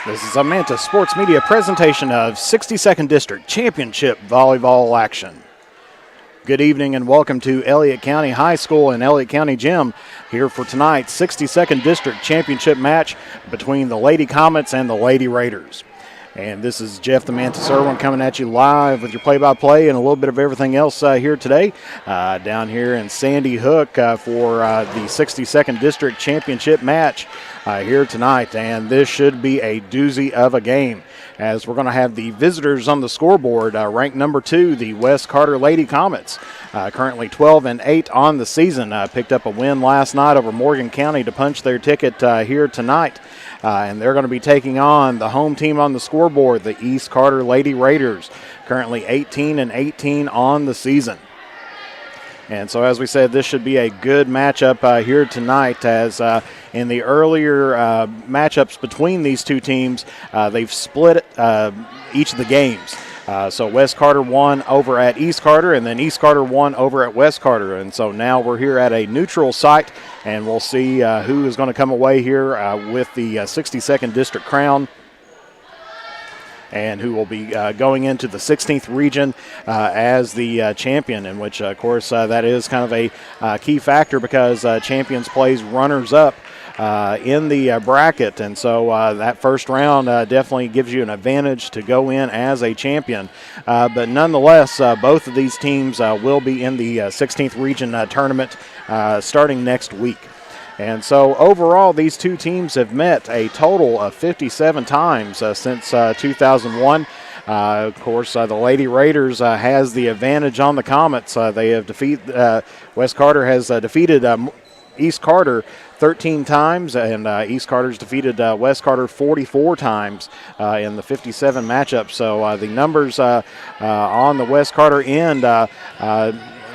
This is a Manta Sports Media presentation of 62nd District Championship Volleyball action. Good evening and welcome to Elliott County High School and Elliott County Gym here for tonight's 62nd District Championship match between the Lady Comets and the Lady Raiders. And this is Jeff the Mantis Irwin coming at you live with your play-by-play and a little bit of everything else here today. Down here in Sandy Hook for the 62nd District Championship match here tonight. And this should be a doozy of a game, as we're going to have the visitors on the scoreboard. Ranked number 2, the West Carter Lady Comets, currently 12-8 on the season. Picked up a win last night over Morgan County to punch their ticket here tonight. And they're going to be taking on the home team on the scoreboard, the East Carter Lady Raiders, currently 18-18 on the season. And so, as we said, this should be a good matchup here tonight, as in the earlier matchups between these two teams, they've split each of the games. So West Carter won over at East Carter, and then East Carter won over at West Carter. And so now we're here at a neutral site, and we'll see who is going to come away here with the 62nd District crown, and who will be going into the 16th region as the champion, in which, of course, that is kind of a key factor, because champions plays runners-up in the bracket, and so that first round definitely gives you an advantage to go in as a champion. But nonetheless, both of these teams will be in the 16th region tournament starting next week. And so overall, these two teams have met a total of 57 times since 2001. Of course, the Lady Raiders has the advantage on the Comets. They have West Carter has defeated East Carter 13 times, and East Carter's defeated West Carter 44 times in the 57 matchups. So the numbers on the West Carter end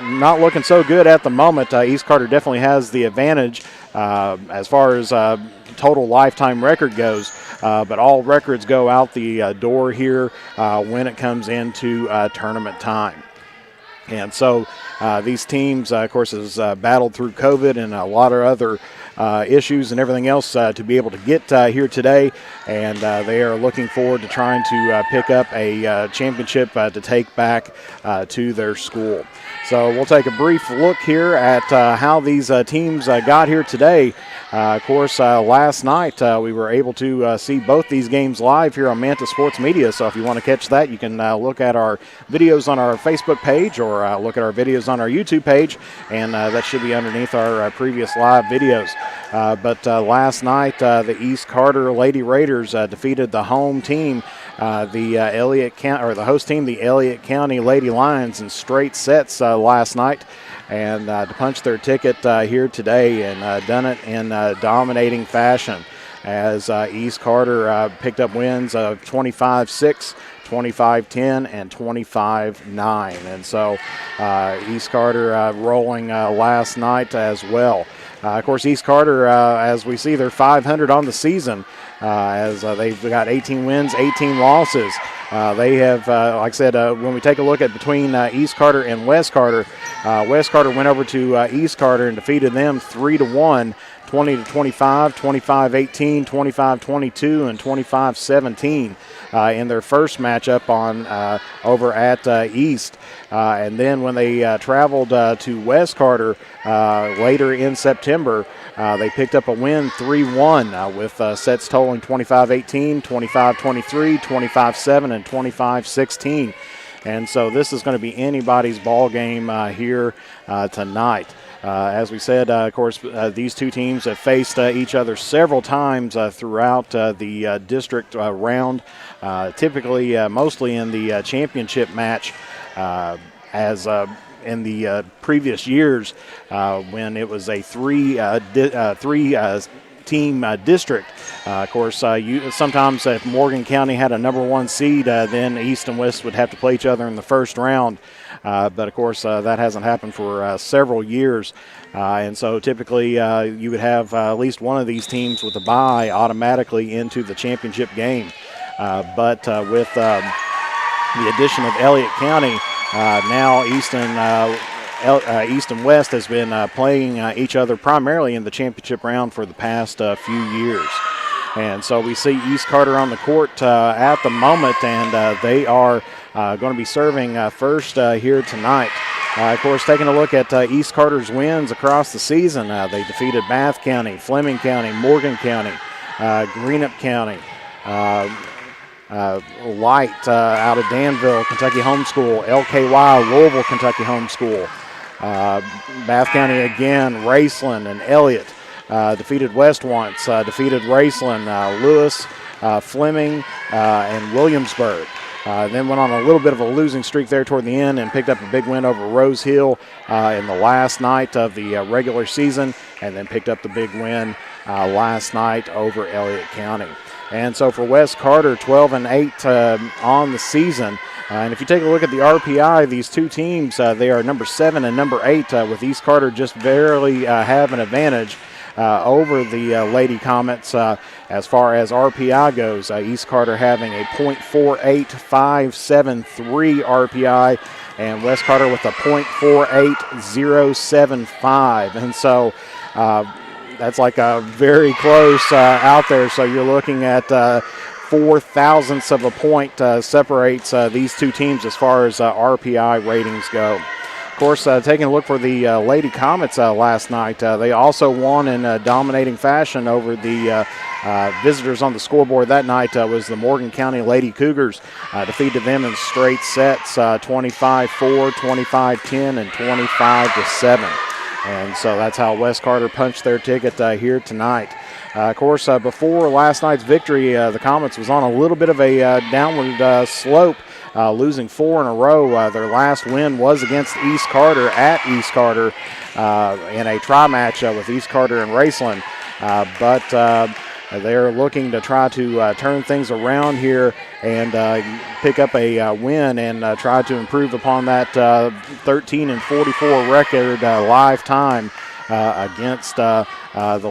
not looking so good at the moment. East Carter definitely has the advantage as far as total lifetime record goes, but all records go out the door here when it comes into tournament time. And so these teams, of course, has battled through COVID and a lot of other issues and everything else to be able to get here today, and they are looking forward to trying to pick up a championship to take back to their school. So we'll take a brief look here at how these teams got here today. Of course, last night we were able to see both these games live here on Manta Sports Media. So if you want to catch that, you can look at our videos on our Facebook page, or look at our videos on our YouTube page, and that should be underneath our previous live videos. But last night, the East Carter Lady Raiders defeated the home team, the host team, the Elliott County Lady Lions, in straight sets last night, and to punch their ticket here today, and done it in dominating fashion, as East Carter picked up wins of 25-6, 25-10, and 25-9. And so East Carter rolling last night as well. Of course, East Carter, as we see, they're 500 on the season, as they've got 18 wins, 18 losses. They have, like I said, when we take a look at between East Carter and West Carter went over to East Carter and defeated them 3-1, 20-25, 25-18, 25-22, and 25-17 in their first matchup on over at East. And then when they traveled to West Carter later in September, they picked up a win 3-1 with sets totaling 25-18, 25-23, 25-7, and 25-16. And so this is going to be anybody's ball game here tonight. As we said, of course, these two teams have faced each other several times throughout the district round, typically mostly in the championship match, as in the previous years when it was a three-team district. Of course, sometimes if Morgan County had a number 1 seed, then East and West would have to play each other in the first round. But, of course, that hasn't happened for several years. And so typically you would have at least one of these teams with a bye automatically into the championship game. But with the addition of Elliott County, now East and West has been playing each other primarily in the championship round for the past few years. And so we see East Carter on the court at the moment, and they are going to be serving first here tonight. Of course, taking a look at East Carter's wins across the season, they defeated Bath County, Fleming County, Morgan County, Greenup County, Light out of Danville, Kentucky Homeschool, LKY, Louisville, Kentucky Homeschool, Bath County again, Raceland and Elliott. Defeated West once, defeated Raceland, Lewis, Fleming, and Williamsburg. Then went on a little bit of a losing streak there toward the end and picked up a big win over Rose Hill in the last night of the regular season, and then picked up the big win last night over Elliott County. And so for West Carter, 12-8 on the season. And if you take a look at the RPI, these two teams, they are number 7 and number 8, with East Carter just barely have an advantage over the Lady Comets as far as RPI goes. East Carter having a .48573 RPI, and West Carter with a .48075. And so that's like a very close out there. So you're looking at 4 thousandths of a point separates these two teams as far as RPI ratings go. Of course, taking a look for the Lady Comets last night, they also won in dominating fashion over the visitors on the scoreboard that night. Was the Morgan County Lady Cougars. Defeated them in straight sets, 25-4, 25-10, and 25-7. And so that's how West Carter punched their ticket here tonight. Of course, before last night's victory, the Comets was on a little bit of a downward slope, losing 4 in a row. Their last win was against East Carter at East Carter in a tri-match with East Carter and Raceland. But they're looking to try to turn things around here and pick up a win and try to improve upon that 13-44 record lifetime against the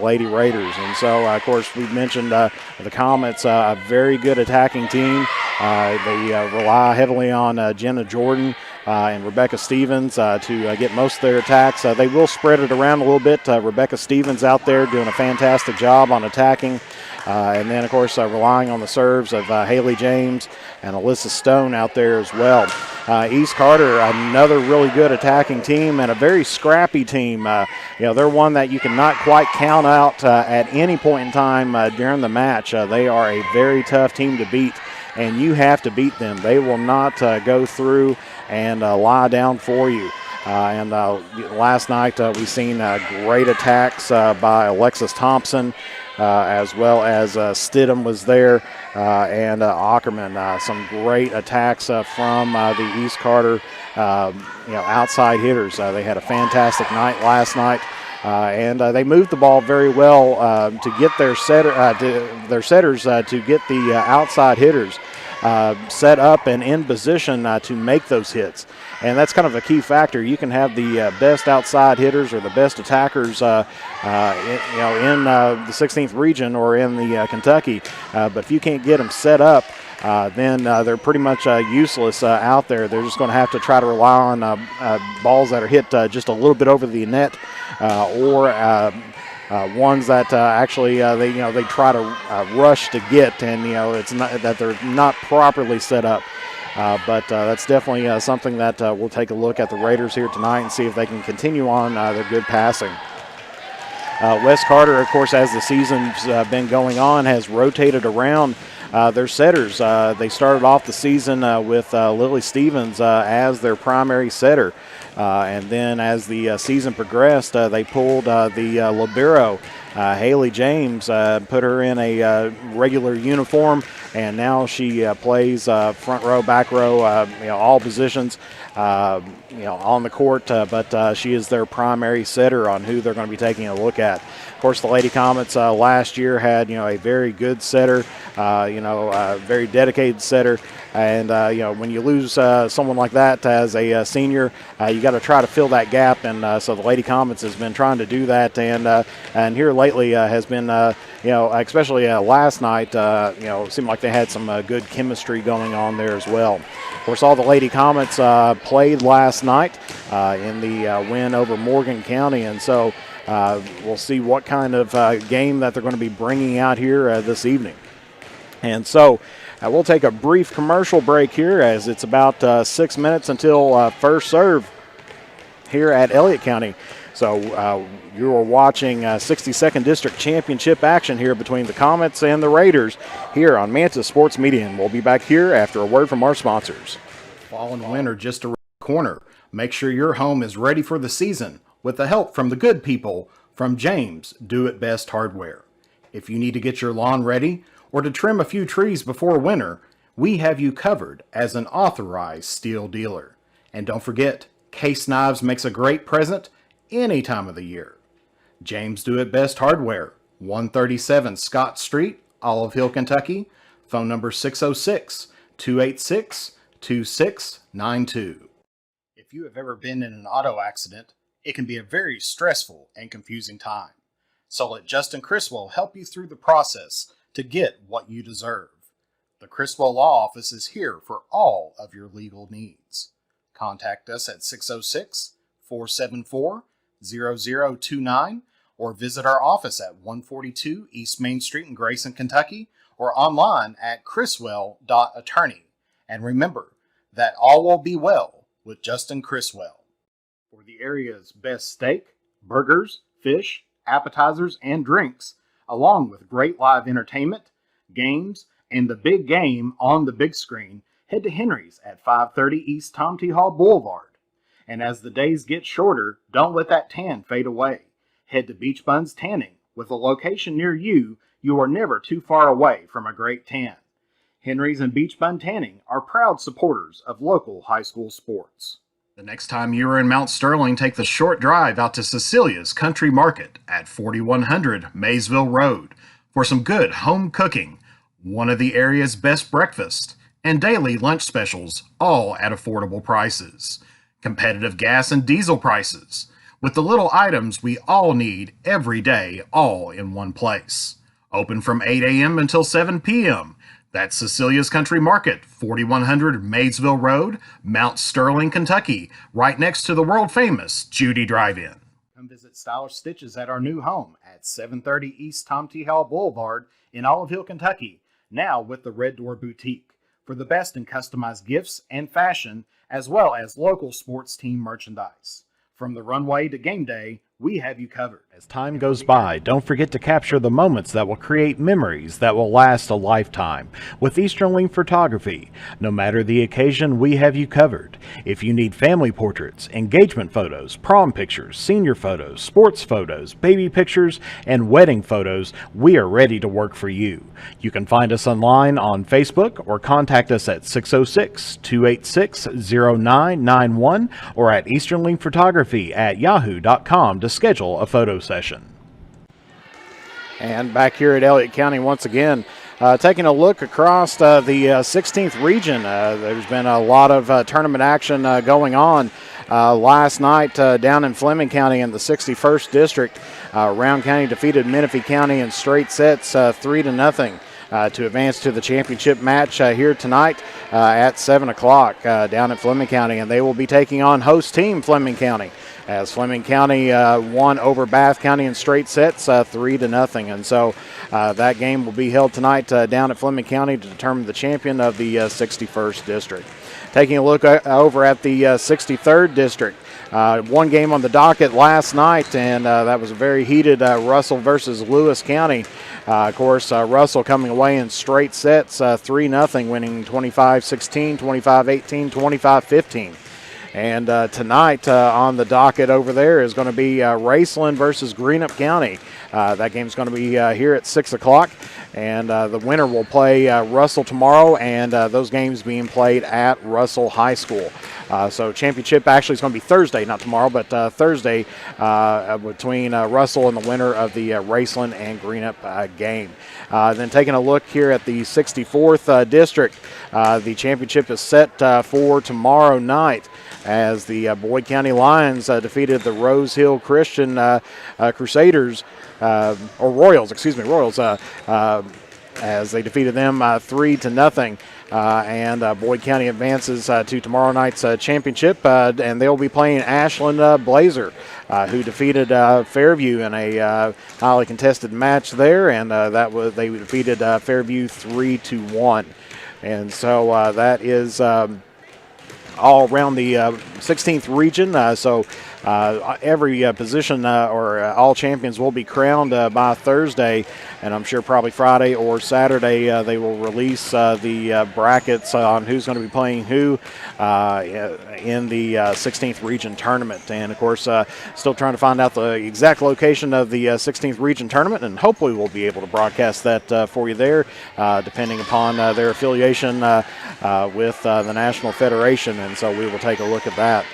Lady Raiders. And so, of course, we've mentioned the Comets, a very good attacking team. They rely heavily on Jenna Jordan and Rebecca Stevens to get most of their attacks. They will spread it around a little bit. Rebecca Stevens out there doing a fantastic job on attacking. And then, of course, relying on the serves of Haley James and Alyssa Stone out there as well. East Carter, another really good attacking team and a very scrappy team. They're one that you cannot quite count out at any point in time during the match. They are a very tough team to beat, and you have to beat them. They will not go through and lie down for you. And last night we've seen great attacks by Alexis Thompson, as well as Stidham was there, and Ackerman. Some great attacks from the East Carter outside hitters. They had a fantastic night last night. And they moved the ball very well to get their setters to get the outside hitters set up and in position to make those hits. And that's kind of a key factor. You can have the best outside hitters or the best attackers in the 16th region or in the Kentucky, but if you can't get them set up, then they're pretty much useless out there. They're just going to have to try to rely on balls that are hit just a little bit over the net, or ones that actually they try to rush to get, and it's not that they're not properly set up. But that's definitely something that we'll take a look at the Raiders here tonight and see if they can continue on their good passing. West Carter, of course, as the season's been going on, has rotated around their setters. They started off the season with Lily Stevens as their primary setter. And then as the season progressed, they pulled the libero, Haley James, put her in a regular uniform, and now she plays front row, back row, all positions, on the court, but she is their primary setter on who they're going to be taking a look at. Of course, the Lady Comets last year had, a very good setter, a very dedicated setter. And, when you lose someone like that as a senior, you got to try to fill that gap. And so the Lady Comets has been trying to do that. And here lately has been, especially last night, it seemed like they had some good chemistry going on there as well. Of course, all the Lady Comets played last night in the win over Morgan County. And so we'll see what kind of game that they're going to be bringing out here this evening. And so we'll take a brief commercial break here as it's about 6 minutes until first serve here at Elliott County. So you're watching 62nd District Championship action here between the Comets and the Raiders here on Manta Sports Media. And we'll be back here after a word from our sponsors. Fall and winter just around the corner. Make sure your home is ready for the season with the help from the good people from James Do It Best Hardware. If you need to get your lawn ready or to trim a few trees before winter, we have you covered as an authorized steel dealer. And don't forget, Case Knives makes a great present any time of the year. James Do It Best Hardware, 137 Scott Street, Olive Hill, Kentucky. Phone number 606-286-2692. If you have ever been in an auto accident, it can be a very stressful and confusing time. So let Justin Criswell help you through the process to get what you deserve. The Criswell Law Office is here for all of your legal needs. Contact us at 606-474-0029 or visit our office at 142 East Main Street in Grayson, Kentucky, or online at criswell.attorney. And remember that all will be well with Justin Criswell. For the area's best steak, burgers, fish, appetizers, and drinks, along with great live entertainment, games, and the big game on the big screen, head to Henry's at 530 East Tom T. Hall Boulevard. And as the days get shorter, don't let that tan fade away. Head to Beach Buns Tanning. With a location near you, you are never too far away from a great tan. Henry's and Beach Bun Tanning are proud supporters of local high school sports. The next time you are in Mount Sterling, take the short drive out to Cecilia's Country Market at 4100 Maysville Road for some good home cooking, one of the area's best breakfasts, and daily lunch specials, all at affordable prices. Competitive gas and diesel prices, with the little items we all need every day, all in one place. Open from 8 a.m. until 7 p.m. That's Cecilia's Country Market, 4100 Maysville Road, Mount Sterling, Kentucky, right next to the world-famous Judy Drive-In. Come visit Stylish Stitches at our new home at 730 East Tom T. Hall Boulevard in Olive Hill, Kentucky, now with the Red Door Boutique, for the best in customized gifts and fashion, as well as local sports team merchandise. From the runway to game day, we have you covered. As time goes by, don't forget to capture the moments that will create memories that will last a lifetime with Eastern Link Photography. No matter the occasion, we have you covered. If you need family portraits, engagement photos, prom pictures, senior photos, sports photos, baby pictures, and wedding photos, we are ready to work for you. You can find us online on Facebook or contact us at 606-286-0991 or at easternlinkphotography@yahoo.com to schedule a photo session. And back here at Elliott County once again, taking a look across the 16th region, there's been a lot of tournament action going on. Last night down in Fleming County in the 61st District, Round County defeated Menifee County in straight sets 3-0 to advance to the championship match here tonight at 7 o'clock down at Fleming County, and they will be taking on host team Fleming County, as Fleming County won over Bath County in straight sets 3-0. And so that game will be held tonight down at Fleming County to determine the champion of the 61st District. Taking a look over at the 63rd District, one game on the docket last night, and that was a very heated Russell versus Lewis County. Of course, Russell coming away in straight sets 3-0, winning 25-16, 25-18, 25-15. And tonight on the docket over there is going to be Raceland versus Greenup County. That game's going to be here at 6 o'clock. And the winner will play Russell tomorrow, and those games being played at Russell High School. So championship actually is going to be Thursday, not tomorrow, but Thursday between Russell and the winner of the Raceland and Greenup game. Then taking a look here at the 64th District, the championship is set for tomorrow night, as the Boyd County Lions defeated the Rose Hill Christian Crusaders, or Royals, as they defeated them 3-0. And Boyd County advances to tomorrow night's championship, and they'll be playing Ashland Blazer, who defeated Fairview in a highly contested match there, and they defeated Fairview 3-1. And so that is all around the 16th region. Every position or all champions will be crowned by Thursday, and I'm sure probably Friday or Saturday they will release the brackets on who's going to be playing who in the 16th region tournament. And of course, still trying to find out the exact location of the 16th region tournament, and hopefully we'll be able to broadcast that for you there, depending upon their affiliation with the National Federation. And so we will take a look at that.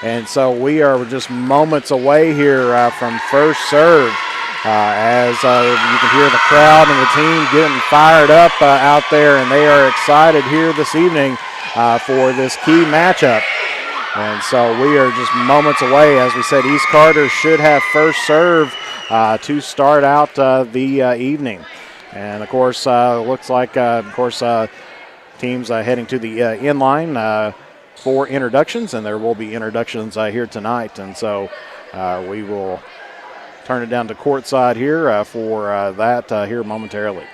And so we are just moments away here from first serve as you can hear the crowd and the team getting fired up out there, and they are excited here this evening for this key matchup. And so we are just moments away. As we said, East Carter should have first serve to start out the evening. And, of course, looks like, teams heading to the inline for introductions, and there will be introductions here tonight. And so we will turn it down to courtside here for that here momentarily.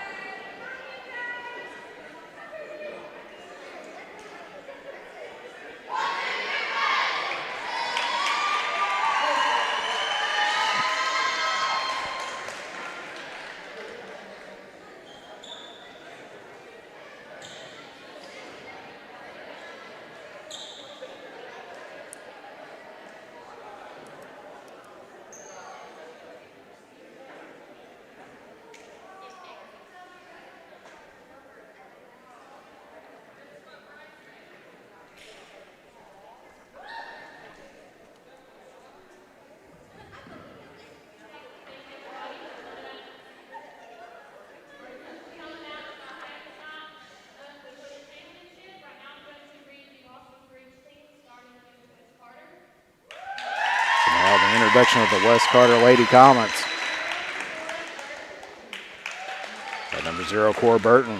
Introduction of the West Carter Lady Comets. At number 0, Cora Burton.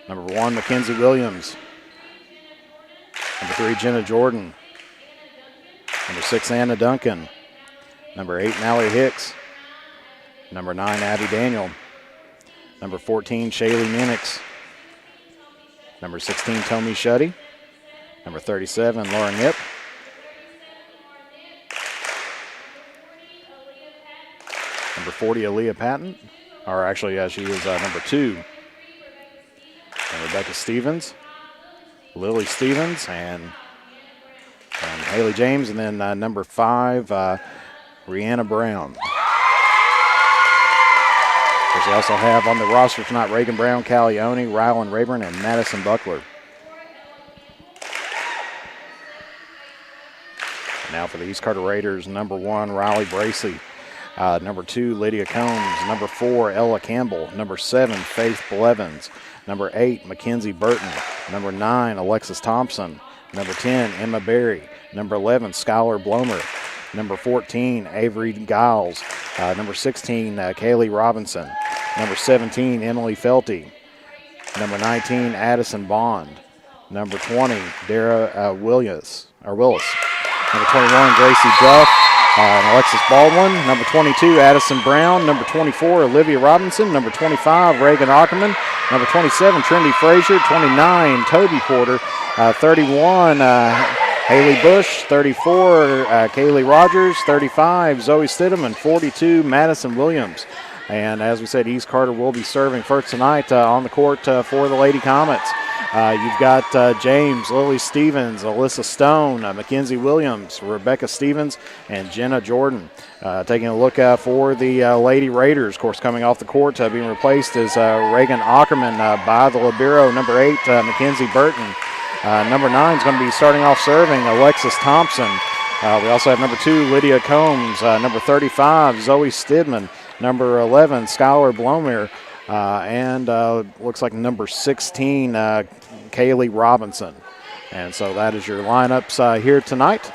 Number 1, Mackenzie Williams. Number 3, Jenna Jordan. Number 6, Anna Duncan. Number 8, Mallory Hicks. Number 9, Abby Daniel. Number 14, Shaylee Minix. Number 16, Tommy Shuddy. Number 37, Lauren Nip. Number 40, Aaliyah Patton. Or actually, she was number 2. And Rebecca Stevens, Lily Stevens, and Haley James. And then number 5, Rihanna Brown. Of course, they also have on the roster tonight Reagan Brown, Callie Oney, Rylan Rayburn, and Madison Buckler. Now for the East Carter Raiders, number 1, Riley Bracey. Number 2, Lydia Combs. Number 4, Ella Campbell. Number 7, Faith Blevins. Number 8, Mackenzie Burton. Number 9, Alexis Thompson. Number 10, Emma Berry. Number 11, Skylar Blomer. Number 14, Avery Giles. Number 16, Kaylee Robinson. Number 17, Emily Felty. Number 19, Addison Bond. Number 20, Dara Willis. Number 21, Gracie Duff. And Alexis Baldwin. Number 22, Addison Brown. Number 24, Olivia Robinson. Number 25, Reagan Ackerman. Number 27, Trinity Frazier. 29, Toby Porter. 31, Haley Bush. 34, Kaylee Rogers. 35, Zoe Stidham. And 42, Madison Williams. And as we said, East Carter will be serving first tonight on the court for the Lady Comets. You've got James, Lily Stevens, Alyssa Stone, Mackenzie Williams, Rebecca Stevens, and Jenna Jordan. Taking a look for the Lady Raiders. Of course, coming off the court, being replaced is Reagan Ackerman by the libero, number 8, Mackenzie Burton. Number 9 is going to be starting off serving, Alexis Thompson. We also have number 2, Lydia Combs, number 35, Zoe Stidman, number 11, Skylar Blomer, and looks like number 16, Kaylee Robinson. And so that is your lineups here tonight.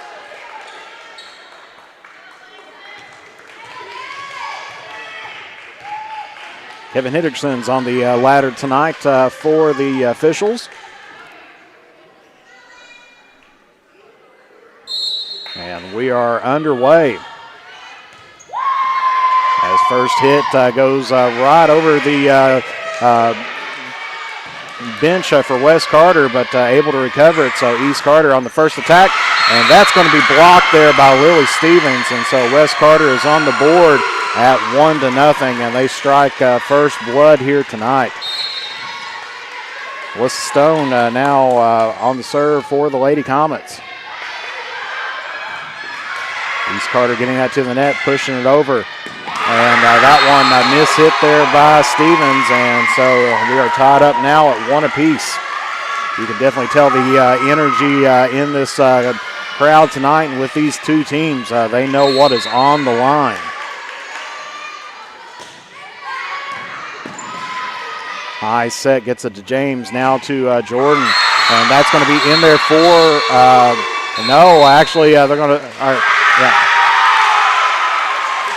Kevin Hendrickson's on the ladder tonight for the officials. And we are underway. As first hit goes right over the bench for Wes Carter, but able to recover it. So East Carter on the first attack, and that's going to be blocked there by Lily Stevens. And so Wes Carter is on the board at 1-0, and they strike first blood here tonight. Alyssa Stone now on the serve for the Lady Comets. East Carter getting that to the net, pushing it over. And that one mishit there by Stevens, and so we are tied up now at 1 apiece. You can definitely tell the energy in this crowd tonight, and with these two teams, they know what is on the line. High set gets it to James, now to Jordan, and that's going to be in there for, no, actually they're going to,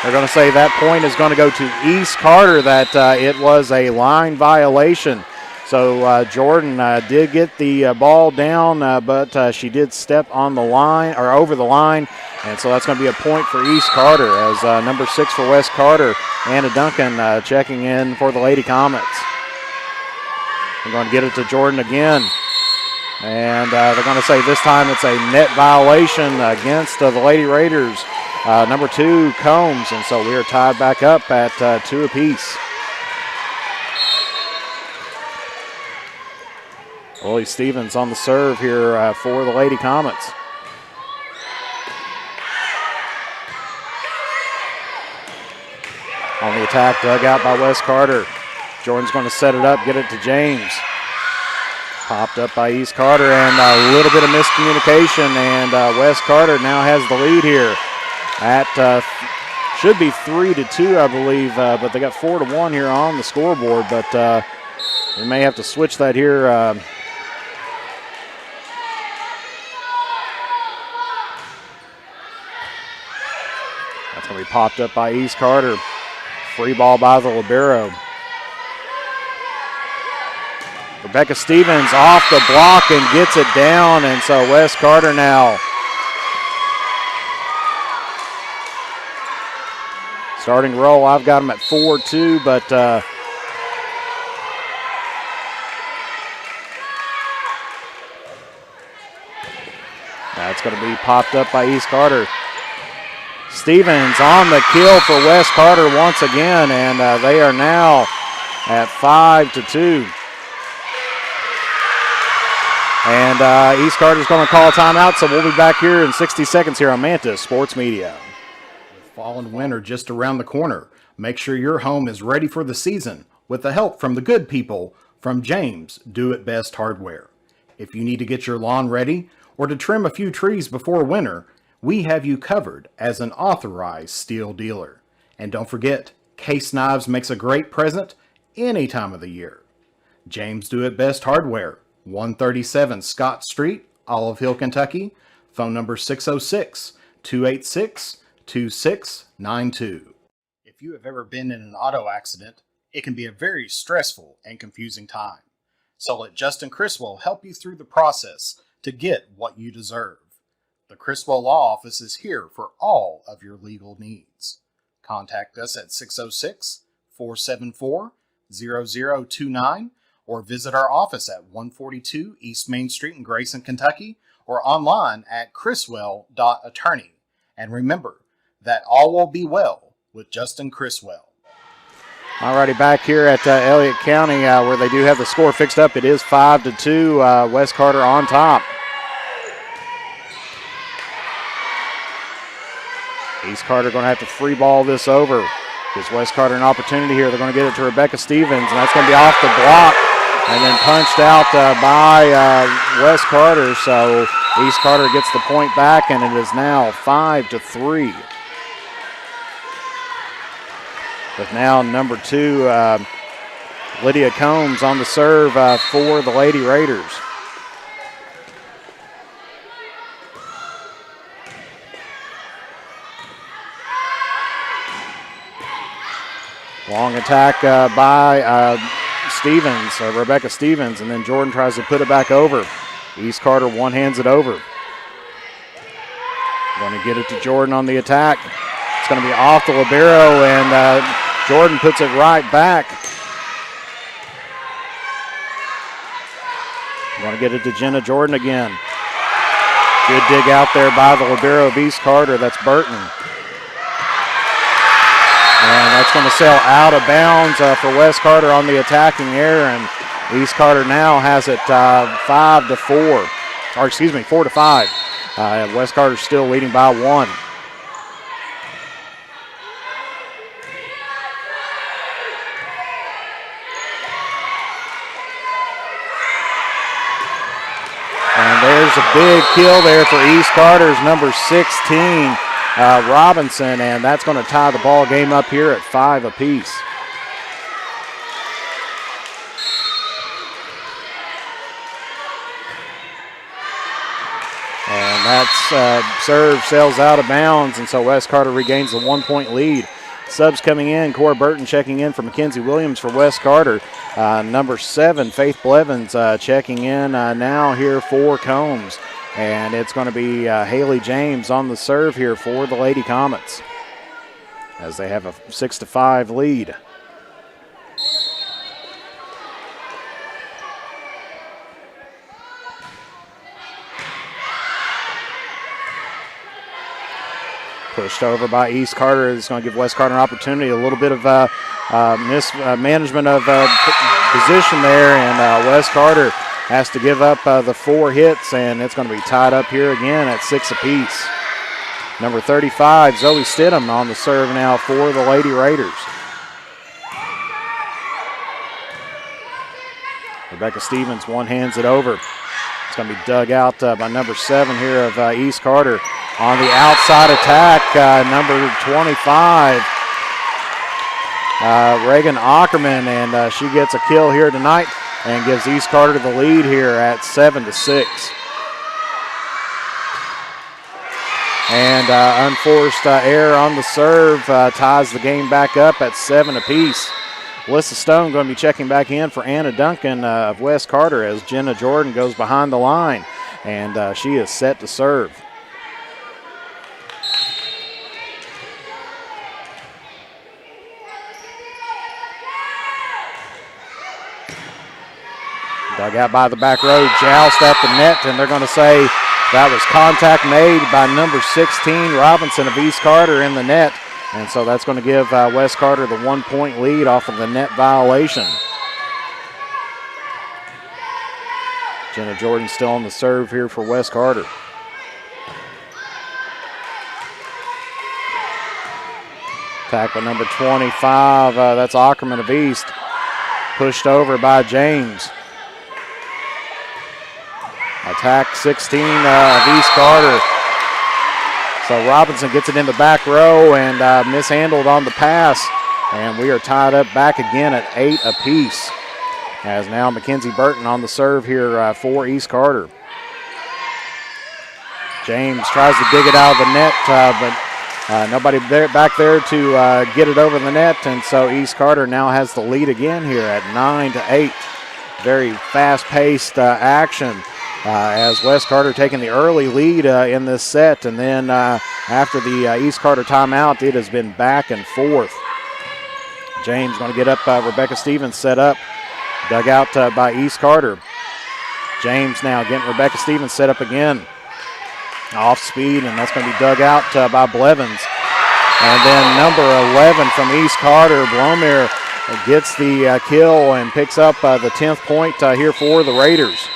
they're going to say that point is going to go to East Carter, that it was a line violation. So Jordan did get the ball down, but she did step on the line, or over the line, and so that's going to be a point for East Carter as number 6 for West Carter, Anna Duncan checking in for the Lady Comets. They're going to get it to Jordan again. And they're going to say this time it's a net violation against the Lady Raiders. Number 2, Combs. And so we are tied back up at 2 apiece. Lily Stevens on the serve here for the Lady Comets. On the attack, dug out by Wes Carter. Jordan's going to set it up, get it to James. Popped up by East Carter, and a little bit of miscommunication, and Wes Carter now has the lead here at should be 3-2, I believe, but they got 4-1 here on the scoreboard, but we may have to switch that here. That's going to be popped up by East Carter. Free ball by the libero. Rebecca Stevens off the block and gets it down, and so Wes Carter now starting roll. I've got them at 4-2, but that's going to be popped up by East Carter. Stevens on the kill for Wes Carter once again, and they are now at 5-2. And East Carter's going to call a timeout, so we'll be back here in 60 seconds here on Mantis Sports Media. With fall and winter just around the corner, make sure your home is ready for the season with the help from the good people from James Do It Best Hardware. If you need to get your lawn ready or to trim a few trees before winter, we have you covered as an authorized steel dealer. And don't forget, Case Knives makes a great present any time of the year. James Do It Best Hardware, 137 Scott Street, Olive Hill, Kentucky. Phone number 606-286-2692. If you have ever been in an auto accident, it can be a very stressful and confusing time. So let Justin Criswell help you through the process to get what you deserve. The Criswell Law Office is here for all of your legal needs. Contact us at 606-474-0029 or visit our office at 142 East Main Street in Grayson, Kentucky, or online at criswell.attorney. And remember that all will be well with Justin Criswell. Alrighty, back here at Elliott County where they do have the score fixed up. It is 5-2, Wes Carter on top. East Carter going to have to free ball this over. Gives Wes Carter an opportunity here. They're going to get it to Rebecca Stevens, and that's going to be off the block and then punched out by Wes Carter. So East Carter gets the point back, and it is now 5-3. With now number 2, Lydia Combs on the serve for the Lady Raiders. Long attack by Stevens, Rebecca Stevens, and then Jordan tries to put it back over. East Carter one-hands it over. Going to get it to Jordan on the attack. It's going to be off the libero, and Jordan puts it right back. Going to get it to Jenna Jordan again. Good dig out there by the libero of East Carter. That's Burton. And that's going to sail out of bounds for West Carter on the attacking air, and East Carter now has it 4-5. West Carter still leading by 1. And there's a big kill there for East Carter's number 16, Robinson, and that's going to tie the ball game up here at 5 apiece. And that's serve sails out of bounds, and so West Carter regains the 1-point lead. Subs coming in, Cora Burton checking in for Mackenzie Williams for West Carter. Number 7, Faith Blevins checking in now here for Combs. And it's going to be Haley James on the serve here for the Lady Comets as they have a 6-5 lead. Pushed over by East Carter. It's going to give West Carter an opportunity. A little bit of mismanagement of position there, and West Carter has to give up the 4 hits, and it's going to be tied up here again at 6 apiece. Number 35, Zoe Stidham on the serve now for the Lady Raiders. Rebecca Stevens one-hands it over. It's going to be dug out by number 7 here of East Carter. On the outside attack, number 25, Reagan Ackerman, and she gets a kill here tonight and gives East Carter the lead here at 7-6. And unforced error on the serve ties the game back up at 7 apiece. Alyssa Stone going to be checking back in for Anna Duncan of West Carter as Jenna Jordan goes behind the line, and she is set to serve. Dug out by the back row, joust at the net, and they're going to say that was contact made by number 16, Robinson of East Carter in the net. And so that's going to give West Carter the 1-point lead off of the net violation. Jenna Jordan still on the serve here for West Carter. Attack by number 25, that's Ackerman of East. Pushed over by James. Attack 16 of East Carter. So Robinson gets it in the back row and mishandled on the pass. And we are tied up back again at 8 apiece. As now Mackenzie Burton on the serve here for East Carter. James tries to dig it out of the net, but nobody back there to get it over the net. And so East Carter now has the lead again here at 9-8. Very fast-paced action. As West Carter taking the early lead in this set, and then after the East Carter timeout, it has been back and forth. James going to get up, Rebecca Stevens set up, dug out by East Carter. James now getting Rebecca Stevens set up again. Off speed, and that's going to be dug out by Blevins. And then number 11 from East Carter, Blomir, gets the kill and picks up the 10th point here for the Raiders.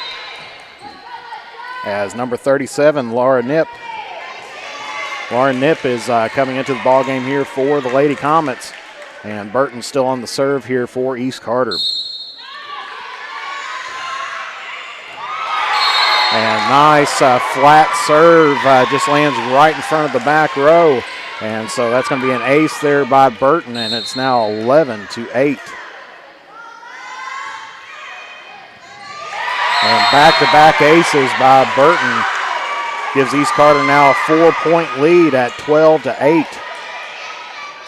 As number 37, Laura Knipp. Laura Knipp is coming into the ball game here for the Lady Comets. And Burton still on the serve here for East Carter. And nice flat serve just lands right in front of the back row. And so that's going to be an ace there by Burton, and it's now 11-8. And back-to-back aces by Burton gives East Carter now a 4-point lead at 12-8.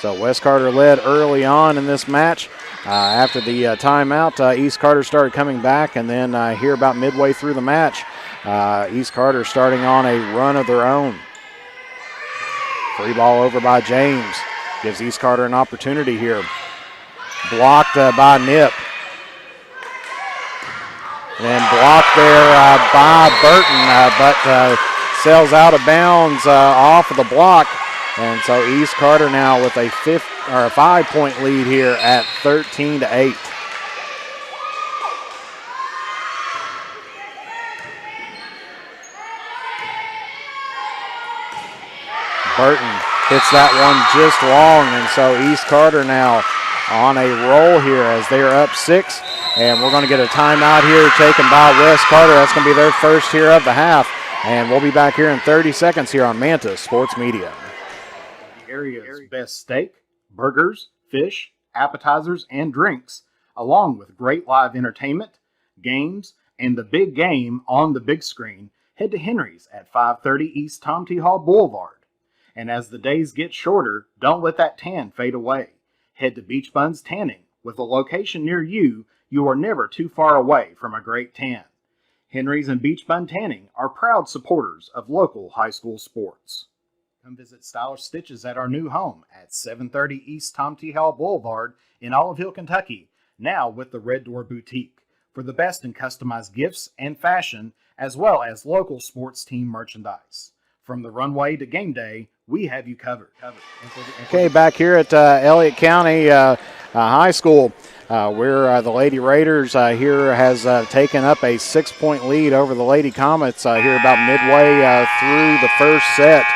So West Carter led early on in this match. After the timeout, East Carter started coming back, and then here about midway through the match, East Carter starting on a run of their own. Free ball over by James. Gives East Carter an opportunity here. Blocked by Nip. And blocked there by Burton, but sails out of bounds off of the block. And so East Carter now with a 5-point lead here at 13-8. Burton hits that one just long, and so East Carter now on a roll here as they are up 6. And we're going to get a timeout here taken by West Carter. That's going to be their first here of the half. And we'll be back here in 30 seconds here on Manta Sports Media. The area's best steak, burgers, fish, appetizers, and drinks, along with great live entertainment, games, and the big game on the big screen. Head to Henry's at 530 East Tom T. Hall Boulevard. And as the days get shorter, don't let that tan fade away. Head to Beach Buns Tanning. With a location near you, you are never too far away from a great tan. Henry's and Beach Bun Tanning are proud supporters of local high school sports. Come visit Stylish Stitches at our new home at 730 East Tom T. Hall Boulevard in Olive Hill, Kentucky, now with the Red Door Boutique, for the best in customized gifts and fashion, as well as local sports team merchandise. From the runway to game day, we have you covered. Okay, back here at Elliott County High School, where the Lady Raiders here has taken up a 6-point lead over the Lady Comets here about midway through the first set.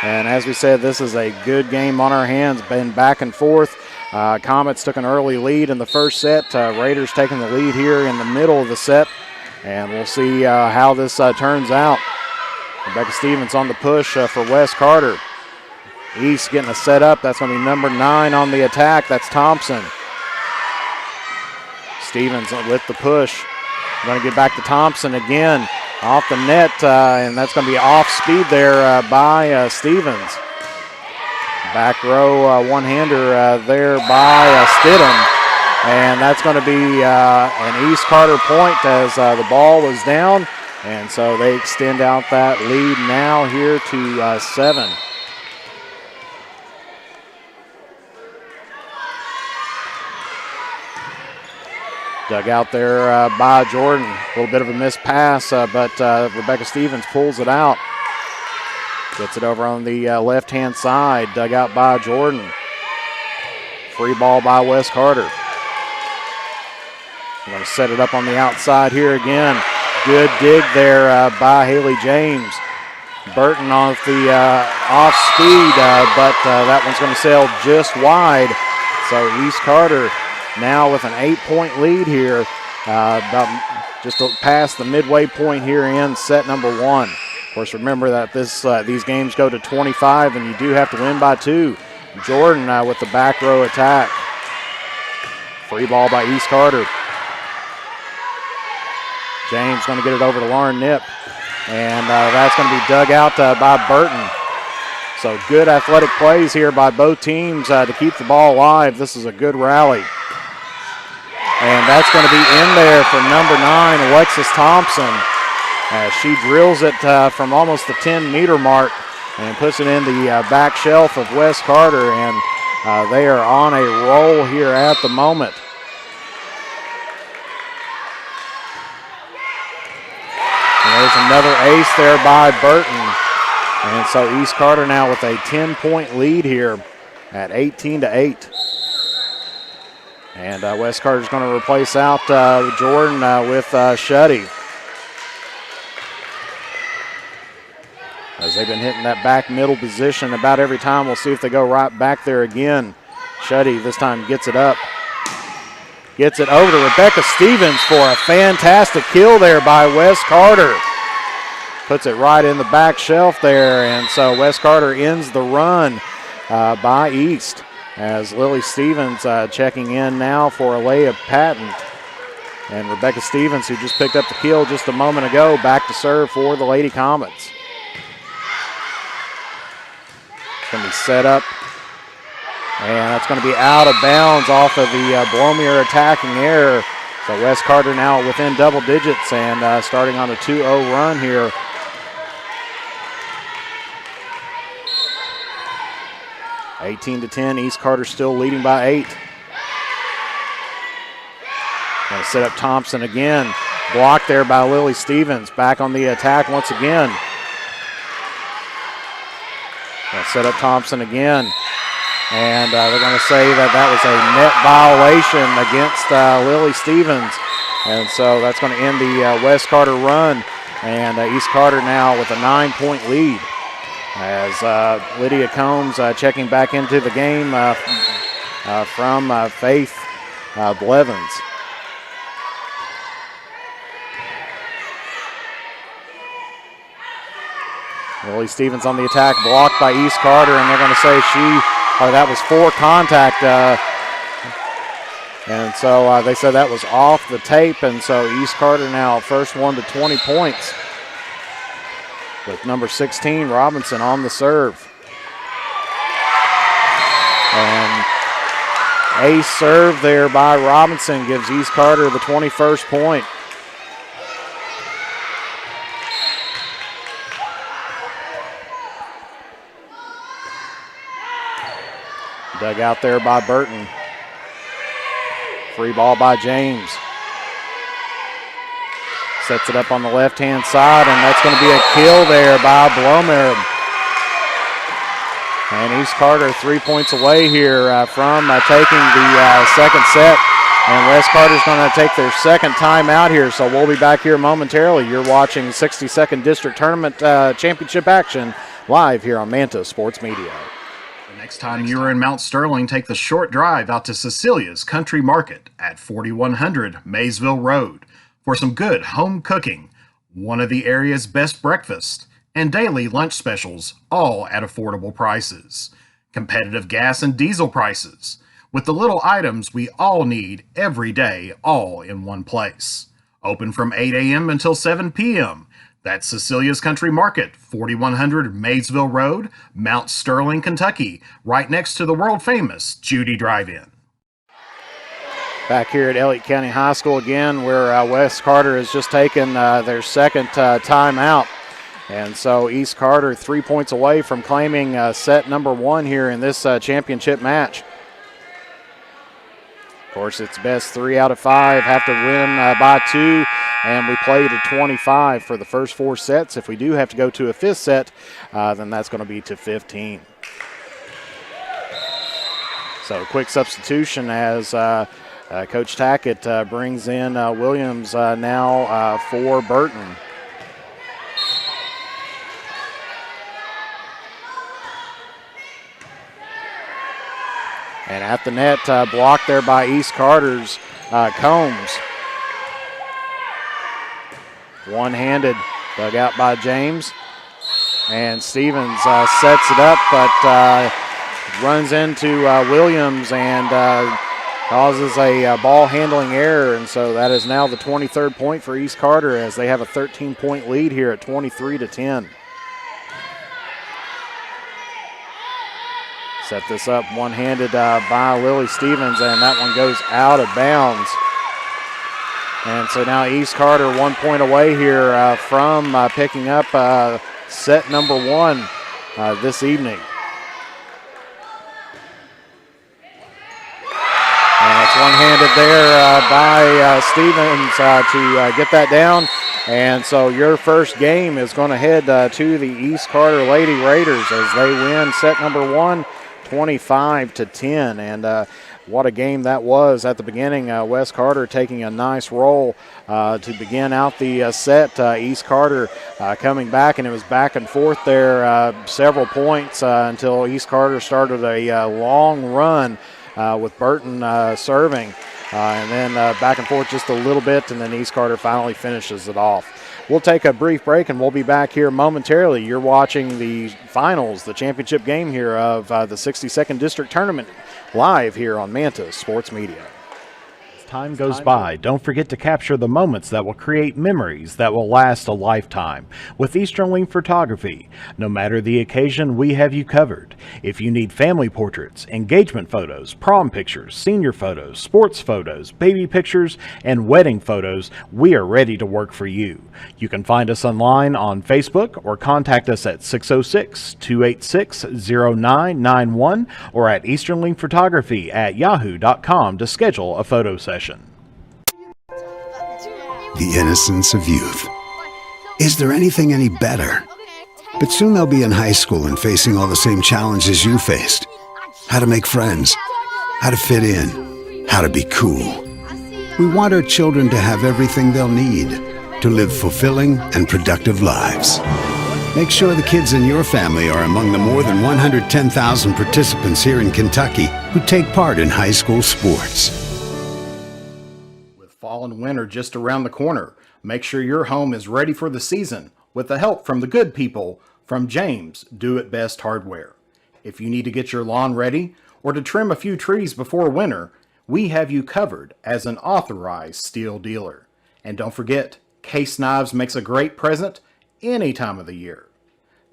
And as we said, this is a good game on our hands, been back and forth. Comets took an early lead in the first set. Raiders taking the lead here in the middle of the set. And we'll see how this turns out. Rebecca Stevens on the push for West Carter. East getting a set up. That's going to be number 9 on the attack. That's Thompson. Stevens with the push. Going to get back to Thompson again. Off the net, and that's going to be off speed there by Stevens. Back row one-hander there by Stidham. And that's going to be an East Carter point as the ball was down. And so they extend out that lead now here to 7. Dug out there by Jordan. A little bit of a missed pass, but Rebecca Stevens pulls it out. Gets it over on the left-hand side. Dug out by Jordan. Free ball by West Carter. We're going to set it up on the outside here again. Good dig there by Haley James. Burton off the off speed, but that one's going to sail just wide. So East Carter now with an 8-point lead here, about just past the midway point here in set number 1. Of course, remember that these games go to 25, and you do have to win by 2. Jordan with the back row attack. Free ball by East Carter. James going to get it over to Lauren Nip, and that's going to be dug out by Burton. So good athletic plays here by both teams to keep the ball alive. This is a good rally. And that's going to be in there for number 9, Alexis Thompson. She drills it from almost the 10-meter mark and puts it in the back shelf of West Carter, and they are on a roll here at the moment. And there's another ace there by Burton. And so East Carter now with a 10-point lead here at 18-8. And West Carter's going to replace out Jordan with Shuddy. As they've been hitting that back middle position about every time. We'll see if they go right back there again. Shuddy this time gets it up. Gets it over to Rebecca Stevens for a fantastic kill there by West Carter. Puts it right in the back shelf there. And so West Carter ends the run by East. As Lily Stevens checking in now for Alea Patton. And Rebecca Stevens, who just picked up the kill just a moment ago, back to serve for the Lady Comets. It's going to be set up And that's going to be out of bounds off of the Blomere attacking error. So West Carter now within double digits and starting on a 2-0 run here. (18-10). East Carter still leading by 8. Going to set up Thompson again. Blocked there by Lily Stevens. Back on the attack once again. Going to set up Thompson again. And they're going to say that that was a net violation against Lily Stevens. And so that's going to end the West Carter run. And East Carter now with a 9-point lead. As Lydia Combs checking back into the game from Faith Blevins. Lily Stevens on the attack, blocked by East Carter, and they're going to say that was for contact. And so they said that was off the tape, and so East Carter now first one to 20 points. With number 16, Robinson, on the serve. And ace serve there by Robinson gives East Carter the 21st point. Dug out there by Burton. Free ball by James. Sets it up on the left-hand side, and that's going to be a kill there by Blomere. And East Carter 3 points away here from taking the second set. And West Carter's going to take their second time out here, so we'll be back here momentarily. You're watching 62nd District Tournament Championship action live here on Manta Sports Media. Next time you are in Mount Sterling, take the short drive out to Cecilia's Country Market at 4100 Maysville Road for some good home cooking, one of the area's best breakfasts, and daily lunch specials, all at affordable prices. Competitive gas and diesel prices, with the little items we all need every day, all in one place. Open from 8 a.m. until 7 p.m. That's Cecilia's Country Market, 4100 Maysville Road, Mount Sterling, Kentucky, right next to the world-famous Judy Drive-In. Back here at Elliott County High School again, where West Carter has just taken their second timeout. And so East Carter 3 points away from claiming set number 1 here in this championship match. Of course, it's best 3 out of 5 have to win by 2, and we play to 25 for the first 4 sets. If we do have to go to a 5th set, then that's going to be to 15. So quick substitution as Coach Tackett brings in Williams now for Burton. And at the net, blocked there by East Carter's Combs. One-handed, dug out by James. And Stevens sets it up, but runs into Williams and causes a ball handling error. And so that is now the 23rd point for East Carter as they have a 13-point lead here at 23-10. Set this up one-handed by Lily Stevens, and that one goes out of bounds. And so now East Carter 1 point away here from picking up set number 1 this evening. And it's one-handed there by Stevens to get that down. And so your first game is going to head to the East Carter Lady Raiders as they win set number 1. 25-10, and what a game that was at the beginning. West Carter taking a nice roll to begin out the set. East Carter coming back, and it was back and forth there, several points until East Carter started a long run with Burton serving, and then back and forth just a little bit, and then East Carter finally finishes it off. We'll take a brief break, and we'll be back here momentarily. You're watching the finals, the championship game here of the 62nd District Tournament live here on Manta Sports Media. Time goes by, don't forget to capture the moments that will create memories that will last a lifetime with Easterling Photography. No matter the occasion, we have you covered. If you need family portraits, engagement photos, prom pictures, senior photos, sports photos, baby pictures, and wedding photos, we are ready to work for you. You can find us online on Facebook or contact us at 606-286-0991 or at easternlingphotography@yahoo.com to schedule a photo session. The innocence of youth. Is there anything any better? But soon they'll be in high school and facing all the same challenges you faced. How to make friends, how to fit in, how to be cool. We want our children to have everything they'll need to live fulfilling and productive lives. Make sure the kids in your family are among the more than 110,000 participants here in Kentucky who take part in high school sports. Fall and winter just around the corner, make sure your home is ready for the season with the help from the good people from James Do It Best Hardware. If you need to get your lawn ready or to trim a few trees before winter, we have you covered as an authorized steel dealer. And don't forget, Case Knives makes a great present any time of the year.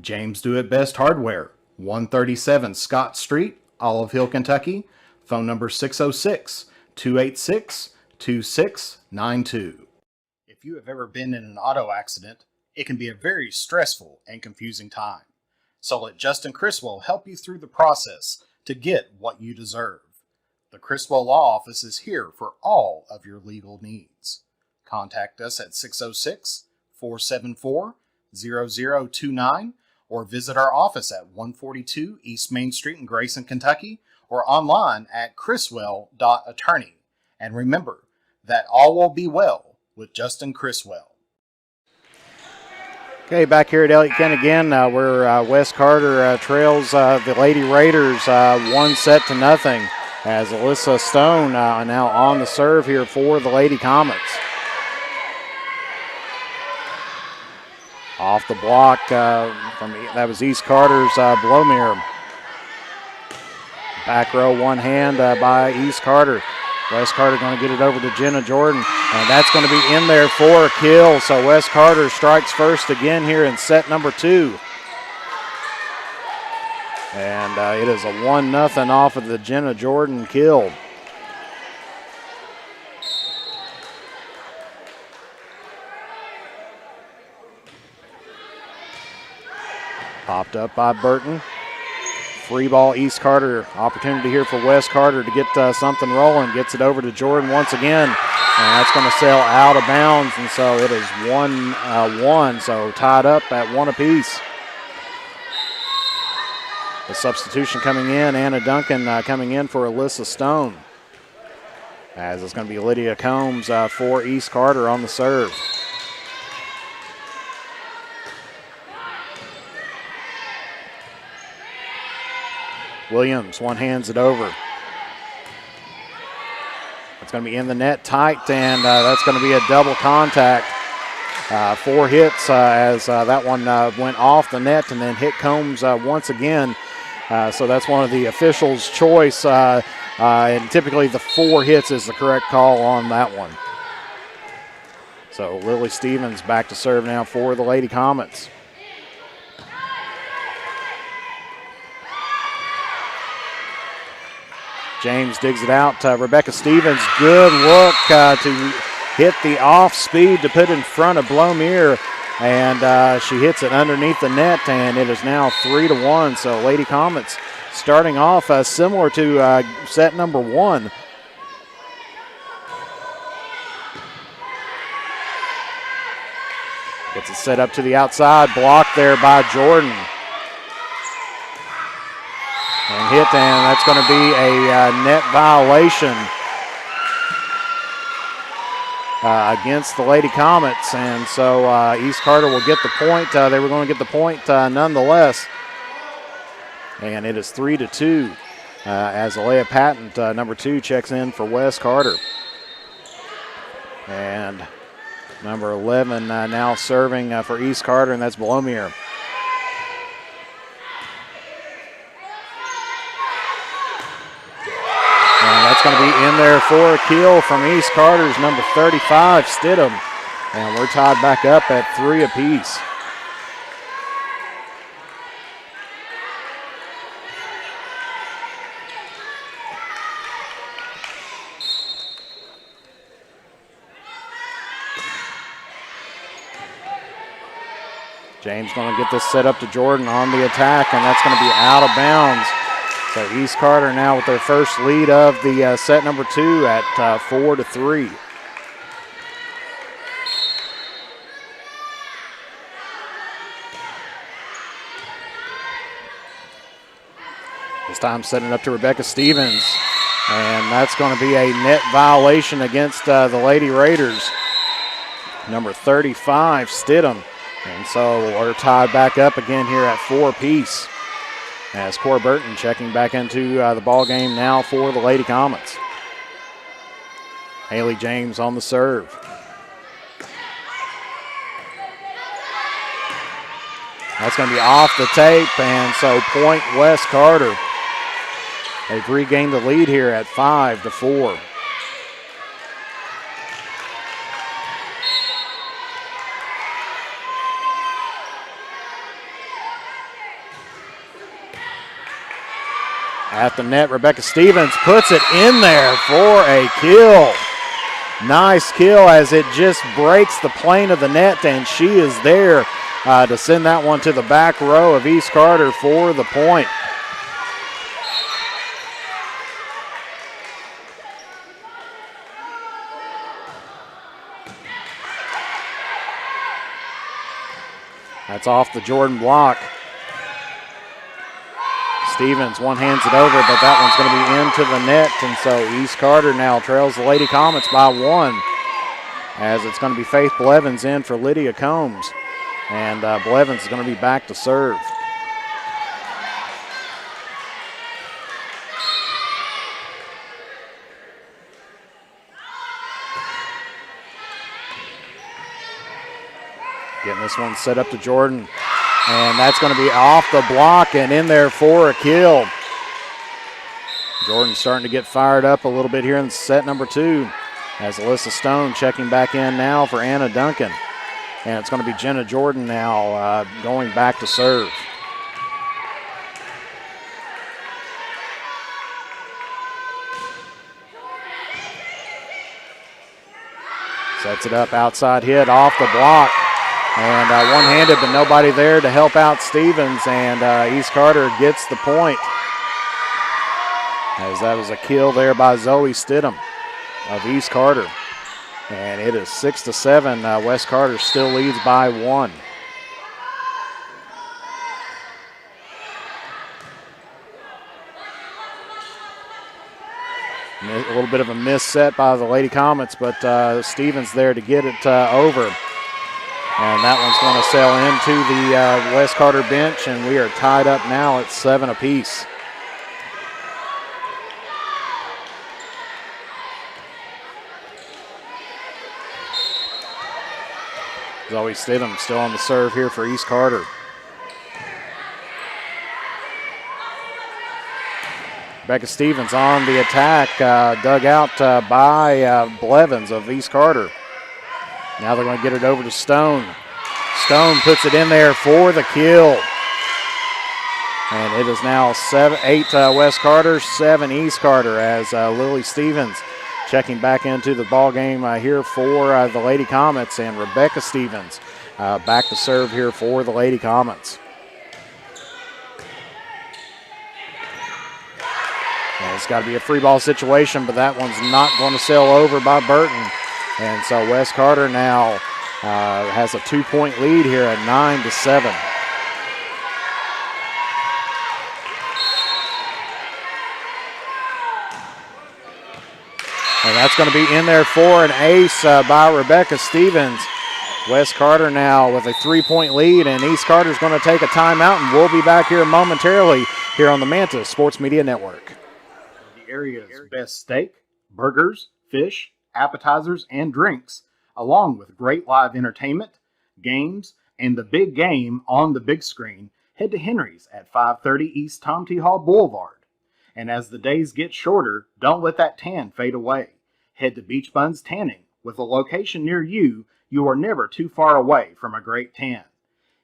James Do It Best Hardware, 137 Scott Street, Olive Hill, Kentucky. Phone number 606-286-2692. If you have ever been in an auto accident, it can be a very stressful and confusing time. So let Justin Criswell help you through the process to get what you deserve. The Criswell Law Office is here for all of your legal needs. Contact us at 606-474-0029 or visit our office at 142 East Main Street in Grayson, Kentucky, or online at criswell.attorney. And remember that all will be well with Justin Criswell. Okay, back here at Elliott Kent again, where Wes Carter trails the Lady Raiders 1-0 as Alyssa Stone now on the serve here for the Lady Comets. Off the block that was East Carter's Blomere. Back row, one hand by East Carter. Wes Carter going to get it over to Jenna Jordan, and that's going to be in there for a kill. So Wes Carter strikes first again here in set number 2. And it is a 1-0 off of the Jenna Jordan kill. Popped up by Burton. Free ball, East Carter. Opportunity here for Wes Carter to get something rolling. Gets it over to Jordan once again. And that's going to sail out of bounds. And so it is 1-1. So tied up at 1 apiece. The substitution coming in. Anna Duncan coming in for Alyssa Stone. As it's going to be Lydia Combs for East Carter on the serve. Williams one-hands it over. It's going to be in the net tight, and that's going to be a double contact. 4 hits as that one went off the net and then hit Combs once again. So that's one of the officials' choice, and typically the 4 hits is the correct call on that one. So Lily Stevens back to serve now for the Lady Comets. James digs it out. Rebecca Stevens, good look to hit the off speed to put in front of Blomere, and she hits it underneath the net, and it is now 3-1. So Lady Comets starting off similar to set number 1. Gets it set up to the outside, blocked there by Jordan. And hit, and that's going to be a net violation against the Lady Comets. And so East Carter will get the point. They were going to get the point nonetheless. And it is 3-2 as Alea Patton, number 2, checks in for Wes Carter. And number 11 now serving for East Carter, and that's Blomere. And that's going going to be in there for a kill from East Carter's number 35, Stidham. And we're tied back up at 3 apiece. James going to get this set up to Jordan on the attack, and that's going to be out of bounds. So East Carter now with their first lead of the set number 2 at 4-3. This time setting it up to Rebecca Stevens, and that's going to be a net violation against the Lady Raiders. Number 35, Stidham. And so we're tied back up again here at 4 apiece as Cora Burton checking back into the ball game now for the Lady Comets. Haley James on the serve. That's going to be off the tape, and so point West Carter. They've regained the lead here at 5-4. At the net, Rebecca Stevens puts it in there for a kill. Nice kill as it just breaks the plane of the net, and she is there to send that one to the back row of East Carter for the point. That's off the Jordan block. Stevens one-hands it over, but that one's going to be into the net, and so East Carter now trails the Lady Comets by 1, as it's going to be Faith Blevins in for Lydia Combs, and Blevins is going to be back to serve. Getting this one set up to Jordan. And that's going to be off the block and in there for a kill. Jordan's starting to get fired up a little bit here in set number 2 as Alyssa Stone checking back in now for Anna Duncan. And it's going to be Jenna Jordan now going back to serve. Sets it up, outside hit off the block. And one-handed, but nobody there to help out Stevens, and East Carter gets the point. As that was a kill there by Zoe Stidham of East Carter. And it is 6-7. West Carter still leads by 1. A little bit of a miss set by the Lady Comets, but Stevens there to get it over. And that one's going to sail into the West Carter bench, and we are tied up now at 7 apiece. Zoe Stidham still on the serve here for East Carter. Becca Stevens on the attack, dug out by Blevins of East Carter. Now they're going to get it over to Stone. Stone puts it in there for the kill. And it is now 8 West Carter, 7 East Carter, as Lily Stevens checking back into the ball game here for the Lady Comets, and Rebecca Stevens back to serve here for the Lady Comets. And it's got to be a free ball situation, but that one's not going to sail over by Burton. And so West Carter now has a 2-point lead here at 9-7. And that's going to be in there for an ace by Rebecca Stevens. West Carter now with a 3-point lead, and East Carter's going to take a timeout, and we'll be back here momentarily here on the Manta Sports Media Network. The area's best steak, burgers, fish, appetizers, and drinks, along with great live entertainment, games, and the big game on the big screen. Head to Henry's at 530 East Tom T. Hall Boulevard. And as the days get shorter, don't let that tan fade away. Head to Beach Buns Tanning. With a location near you, you are never too far away from a great tan.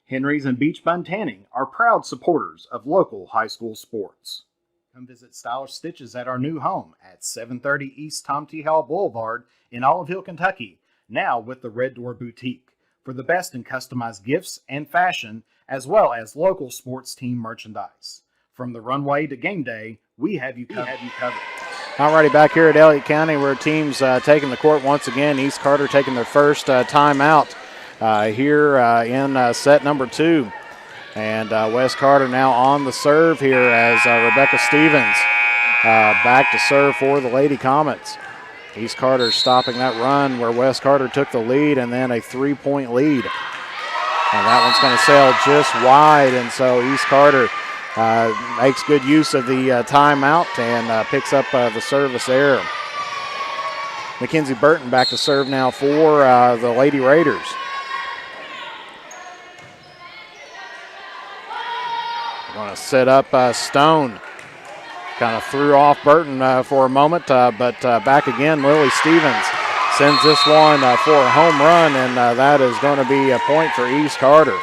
Henry's and Beach Bun Tanning are proud supporters of local high school sports. Come visit Stylish Stitches at our new home at 730 East Tom T. Howell Boulevard in Olive Hill, Kentucky, now with the Red Door Boutique, for the best in customized gifts and fashion, as well as local sports team merchandise. From the runway to game day, we have you covered. Alrighty, back here at Elliott County, where teams taking the court once again. East Carter taking their first timeout here in set number 2. And West Carter now on the serve here as Rebecca Stevens back to serve for the Lady Comets. East Carter stopping that run where West Carter took the lead, and then a 3-point lead. And that one's going to sail just wide, and so East Carter makes good use of the timeout and picks up the service error. Mackenzie Burton back to serve now for the Lady Raiders. Going to set up Stone. Kind of threw off Burton for a moment, but back again, Lily Stevens sends this one for a home run, and that is going to be a point for East Carter.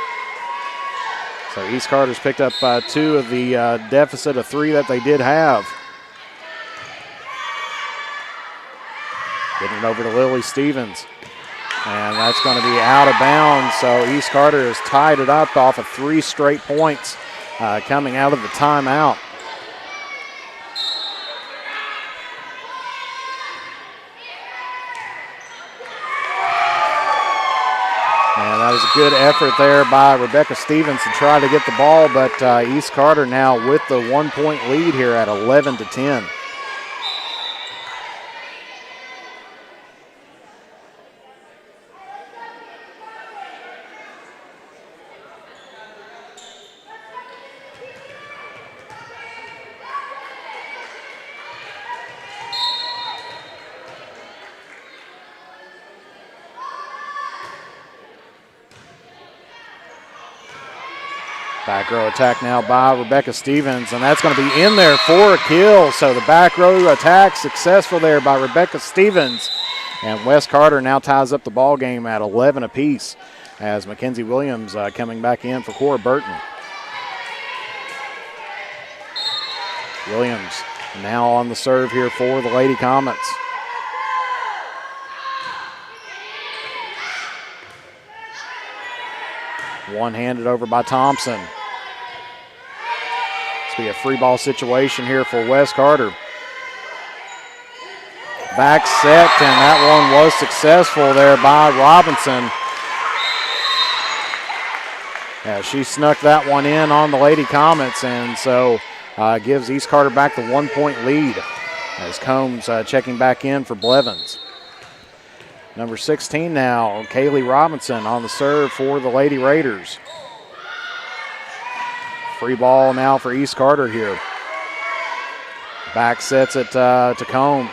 So East Carter's picked up 2 of the deficit of 3 that they did have. Getting it over to Lily Stevens. And that's going to be out of bounds. So East Carter has tied it up off of 3 straight points coming out of the timeout. And that was a good effort there by Rebecca Stevens to try to get the ball, but East Carter now with the 1-point lead here at 11-10. Back row attack now by Rebecca Stevens, and that's going to be in there for a kill. So the back row attack successful there by Rebecca Stevens. And West Carter now ties up the ball game at 11 apiece as Mackenzie Williams coming back in for Cora Burton. Williams now on the serve here for the Lady Comets. One-handed over by Thompson. It's be a free ball situation here for West Carter. Back set, and that one was successful there by Robinson. Yeah, she snuck that one in on the Lady Comets, and so gives East Carter back the 1-point lead as Combs checking back in for Blevins. Number 16 now, Kaylee Robinson on the serve for the Lady Raiders. Free ball now for East Carter here. Back sets it to Combs.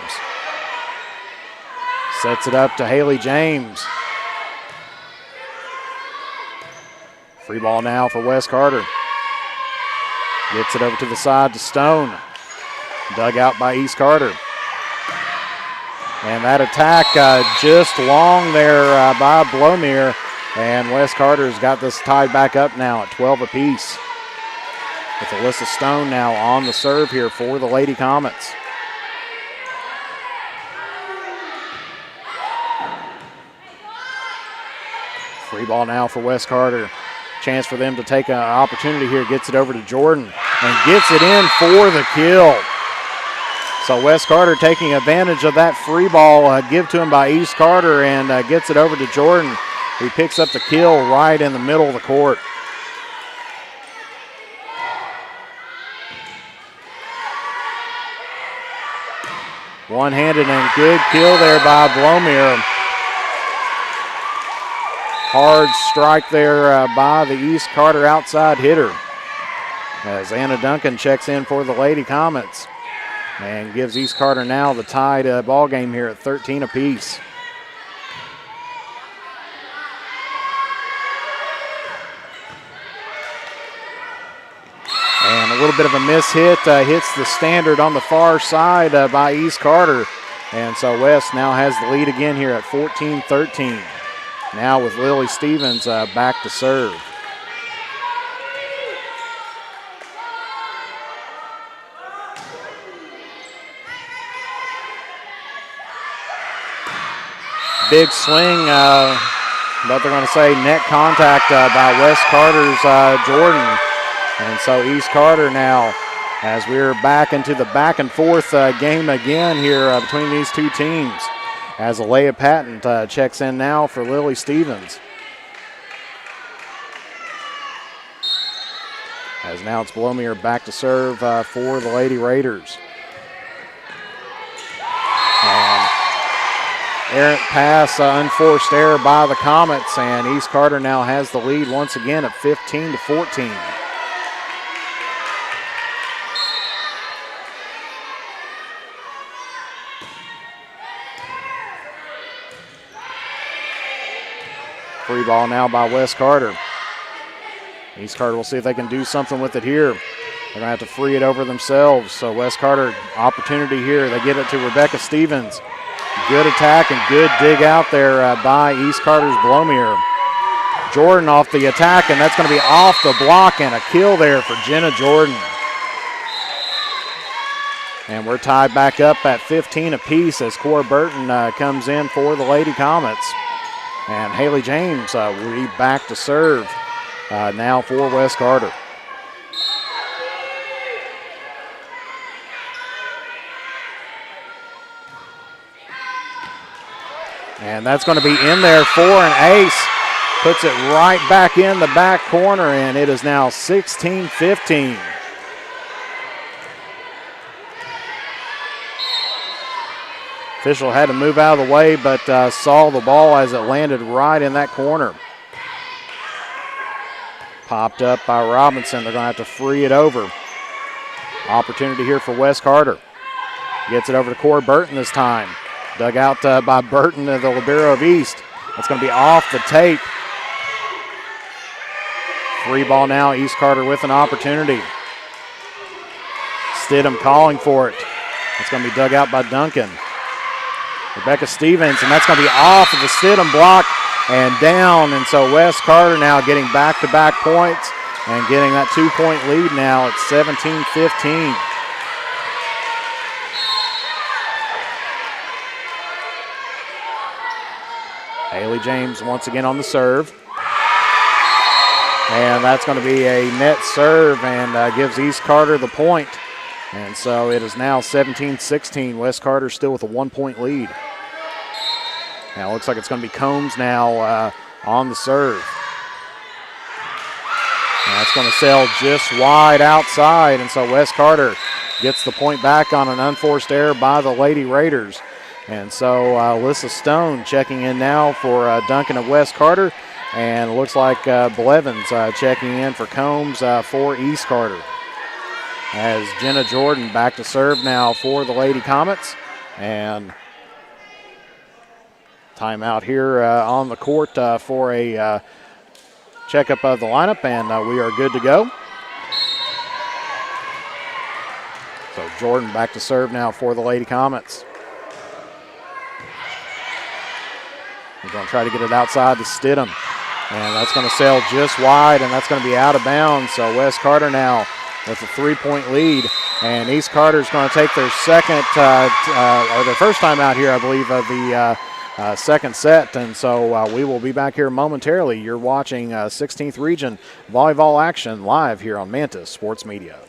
Sets it up to Haley James. Free ball now for West Carter. Gets it over to the side to Stone. Dug out by East Carter. And that attack just long there by Blomere. And West Carter's got this tied back up now at 12 apiece. With Alyssa Stone now on the serve here for the Lady Comets. Free ball now for West Carter. Chance for them to take an opportunity here. Gets it over to Jordan and gets it in for the kill. So West Carter taking advantage of that free ball give to him by East Carter and gets it over to Jordan. He picks up the kill right in the middle of the court. One-handed and good kill there by Blomere. Hard strike there by the East Carter outside hitter. As Anna Duncan checks in for the Lady Comets. And gives East Carter now the tied ball game here at 13 apiece. And a little bit of a miss hit, hits the standard on the far side by East Carter. And so West now has the lead again here at 14-13. Now with Lily Stevens back to serve. Big swing, but they're going to say net contact by West Carter's Jordan. And so East Carter now, as we're back into the back and forth game again here between these two teams, as Alea Patton checks in now for Lily Stevens. As now it's Blomier back to serve for the Lady Raiders. Errant pass, unforced error by the Comets, and East Carter now has the lead once again at 15-14. Free ball now by West Carter. East Carter will see if they can do something with it here. They're going to have to free it over themselves. So West Carter, opportunity here. They get it to Rebecca Stevens. Good attack and good dig out there by East Carter's Blomier. Jordan off the attack, and that's going to be off the block, and a kill there for Jenna Jordan. And we're tied back up at 15 apiece as Cora Burton comes in for the Lady Comets. And Haley James will be back to serve now for West Carter. And that's going to be in there for an ace. Puts it right back in the back corner, and it is now 16-15. Official had to move out of the way, but saw the ball as it landed right in that corner. Popped up by Robinson. They're going to have to free it over. Opportunity here for West Carter. Gets it over to Cora Burton this time. Dug out by Burton, the libero of East. That's going to be off the tape. Free ball now, East Carter with an opportunity. Stidham calling for it. It's going to be dug out by Duncan. Rebecca Stevens, and that's going to be off of the Stidham block and down. And so West Carter now getting back-to-back points and getting that 2-point lead now at 17-15. Haley James once again on the serve. And that's going to be a net serve and gives East Carter the point. And so it is now 17-16. West Carter still with a 1-point lead. Now it looks like it's going to be Combs now on the serve. And that's going to sail just wide outside. And so West Carter gets the point back on an unforced error by the Lady Raiders. And so Alyssa Stone checking in now for Duncan of West Carter. And it looks like Blevins checking in for Combs for East Carter. As Jenna Jordan back to serve now for the Lady Comets. And timeout here on the court for a checkup of the lineup, and we are good to go. So Jordan back to serve now for the Lady Comets. We're going to try to get it outside to Stidham. And that's going to sail just wide, and that's going to be out of bounds. So West Carter now with a 3-point lead. And East Carter's going to take their second, or their first time out here, I believe, of the second set. And so we will be back here momentarily. You're watching 16th Region Volleyball action live here on Mantis Sports Media.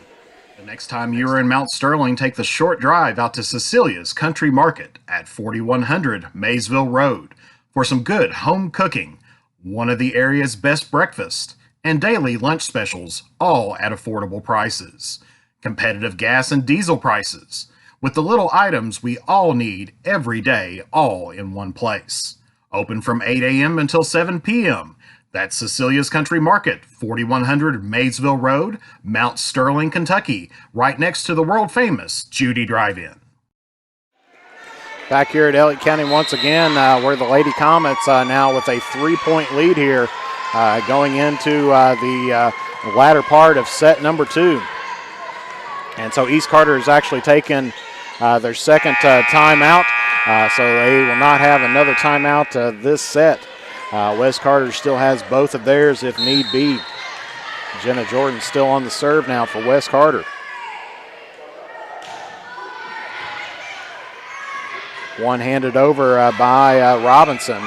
The next time you are in Mount Sterling, take the short drive out to Cecilia's Country Market at 4100 Maysville Road for some good home cooking, one of the area's best breakfasts, and daily lunch specials, all at affordable prices. Competitive gas and diesel prices, with the little items we all need every day, all in one place. Open from 8 a.m. until 7 p.m. That's Cecilia's Country Market, 4100 Maysville Road, Mount Sterling, Kentucky, right next to the world-famous Judy Drive-In. Back here at Elliott County once again, where the Lady Comets now with a 3-point lead here going into the latter part of set number 2. And so East Carter has actually taken their second timeout, so they will not have another timeout this set. West Carter still has both of theirs if need be. Jenna Jordan still on the serve now for West Carter. One handed over by Robinson.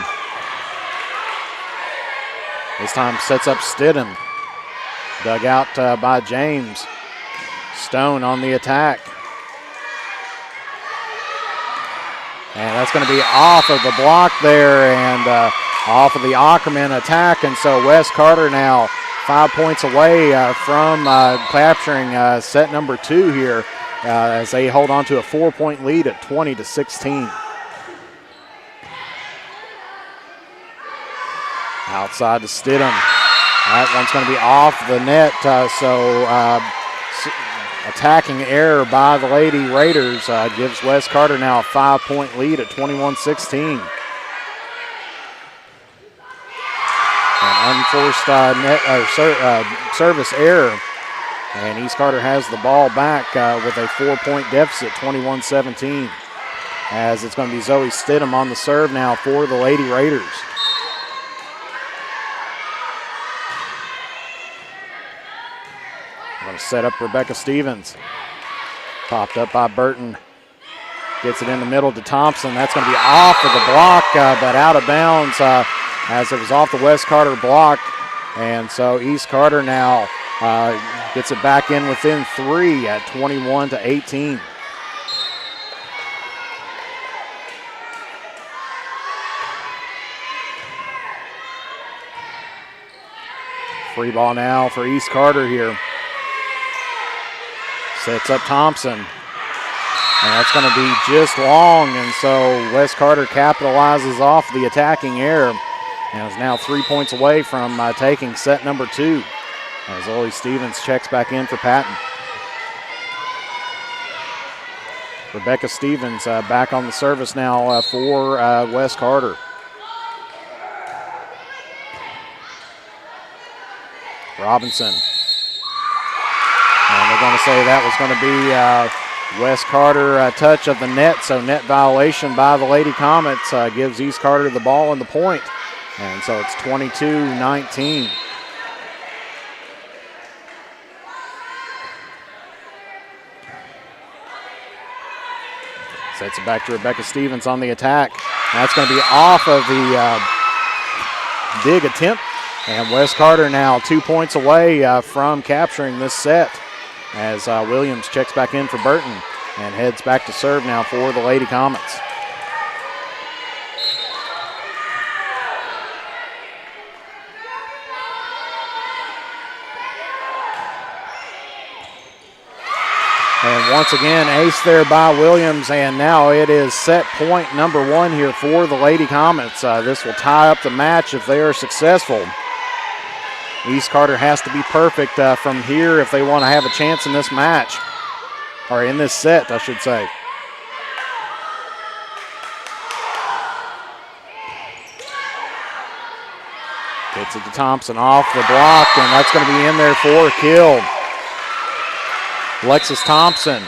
This time sets up Stidham. Dug out by James. Stone on the attack. And that's going to be off of the block there and off of the Ackerman attack. And so West Carter now 5 points away from capturing set number 2 here as they hold on to a 4-point lead at 20-16. Outside to Stidham. That one's going to be off the net, so attacking error by the Lady Raiders gives West Carter now a 5-point lead at 21-16. An unforced service error, and East Carter has the ball back with a 4-point deficit, 21-17, as it's going to be Zoe Stidham on the serve now for the Lady Raiders. Going to set up Rebecca Stevens. Popped up by Burton. Gets it in the middle to Thompson. That's going to be off of the block, but out of bounds as it was off the West Carter block. And so East Carter now gets it back in within 3 at 21-18. Free ball now for East Carter here. Sets up Thompson. And that's going to be just long, and so West Carter capitalizes off the attacking error and is now 3 points away from taking set number 2 as Zoe Stevens checks back in for Patton. Rebecca Stevens back on the service now for West Carter. Robinson. And they're going to say that was going to be West Carter touch of the net, so net violation by the Lady Comets gives East Carter the ball and the point. And so it's 22-19. Sets it back to Rebecca Stevens on the attack. That's going to be off of the dig attempt. And West Carter now 2 points away from capturing this set as Williams checks back in for Burton and heads back to serve now for the Lady Comets. And once again, ace there by Williams, and now it is set point number 1 here for the Lady Comets. This will tie up the match if they are successful. East Carter has to be perfect from here if they want to have a chance in this match, or in this set, I should say. Gets it to Thompson off the block, and that's going to be in there for a kill. Alexis Thompson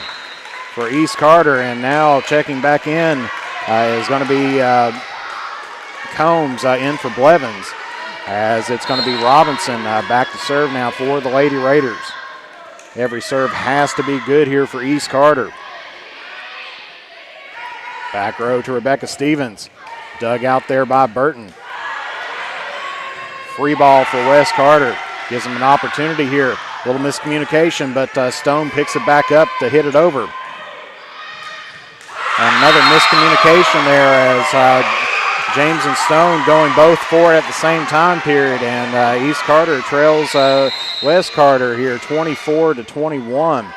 for East Carter, and now checking back in is going to be Combs in for Blevins, as it's going to be Robinson back to serve now for the Lady Raiders. Every serve has to be good here for East Carter. Back row to Rebecca Stevens. Dug out there by Burton. Free ball for West Carter. Gives them an opportunity here. A little miscommunication, but Stone picks it back up to hit it over. And another miscommunication there as James and Stone going both for it at the same time period, and East Carter trails West Carter here 24-21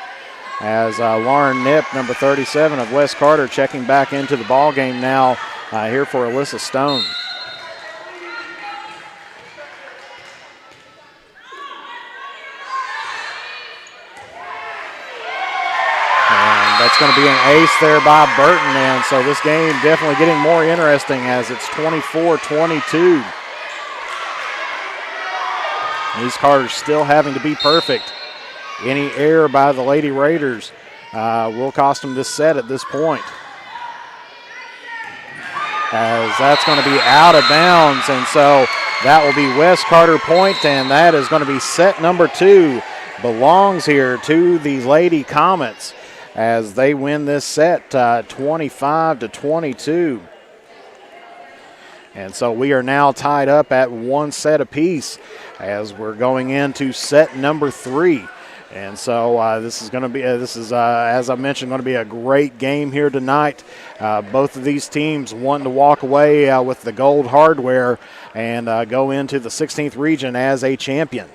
as Lauren Knipp, number 37 of West Carter, checking back into the ball game now here for Alyssa Stone. That's going to be an ace there by Burton, and so this game definitely getting more interesting as it's 24-22. East Carter still having to be perfect. Any error by the Lady Raiders will cost them this set at this point. As that's going to be out of bounds, and so that will be West Carter point, and that is going to be set number 2. Belongs here to the Lady Comets as they win this set 25-22. And so we are now tied up at 1 set apiece as we're going into set number 3. And so this is going to be, as I mentioned, going to be a great game here tonight. Both of these teams wanting to walk away with the gold hardware and go into the 16th region as a champion.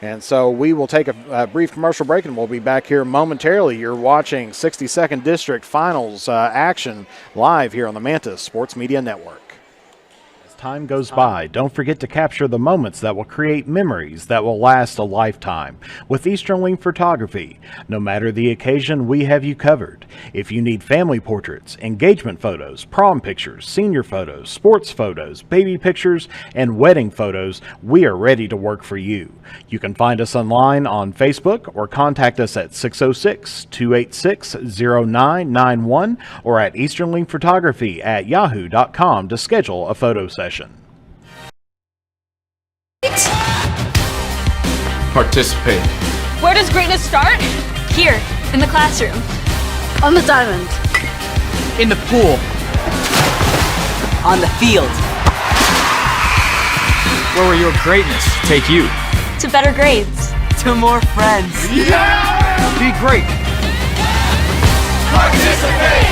And so we will take a brief commercial break, and we'll be back here momentarily. You're watching 62nd District Finals action live here on the Mantis Sports Media Network. Time goes by, don't forget to capture the moments that will create memories that will last a lifetime with Easterling Photography. No matter the occasion, we have you covered. If you need family portraits, engagement photos, prom pictures, senior photos, sports photos, baby pictures, and wedding photos, we are ready to work for you. You can find us online on Facebook or contact us at 606-286-0991 or at easterlingphotography@yahoo.com to schedule a photo session. Participate. Where does greatness start? Here, in the classroom. On the diamond. In the pool. On the field. Where will your greatness take you? To better grades. To more friends. Yeah! Be great. Participate!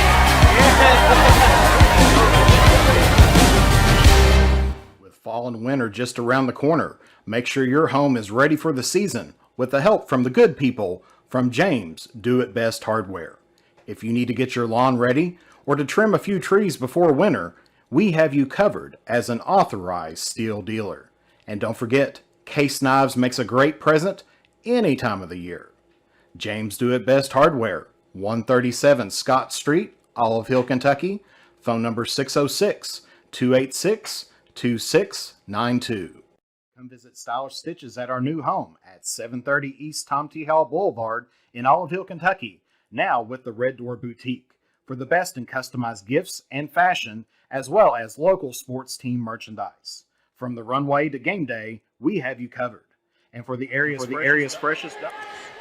With fall and winter just around the corner, make sure your home is ready for the season with the help from the good people from James Do It Best Hardware. If you need to get your lawn ready or to trim a few trees before winter, we have you covered as an authorized steel dealer. And don't forget, Case Knives makes a great present any time of the year. James Do It Best Hardware, 137 Scott Street, Olive Hill, Kentucky. Phone number 606-286-2692. Come visit Stylish Stitches at our new home at 730 East Tom T. Howell Boulevard in Olive Hill, Kentucky, now with the Red Door Boutique, for the best in customized gifts and fashion, as well as local sports team merchandise. From the runway to game day, we have you covered. And for the area's freshest.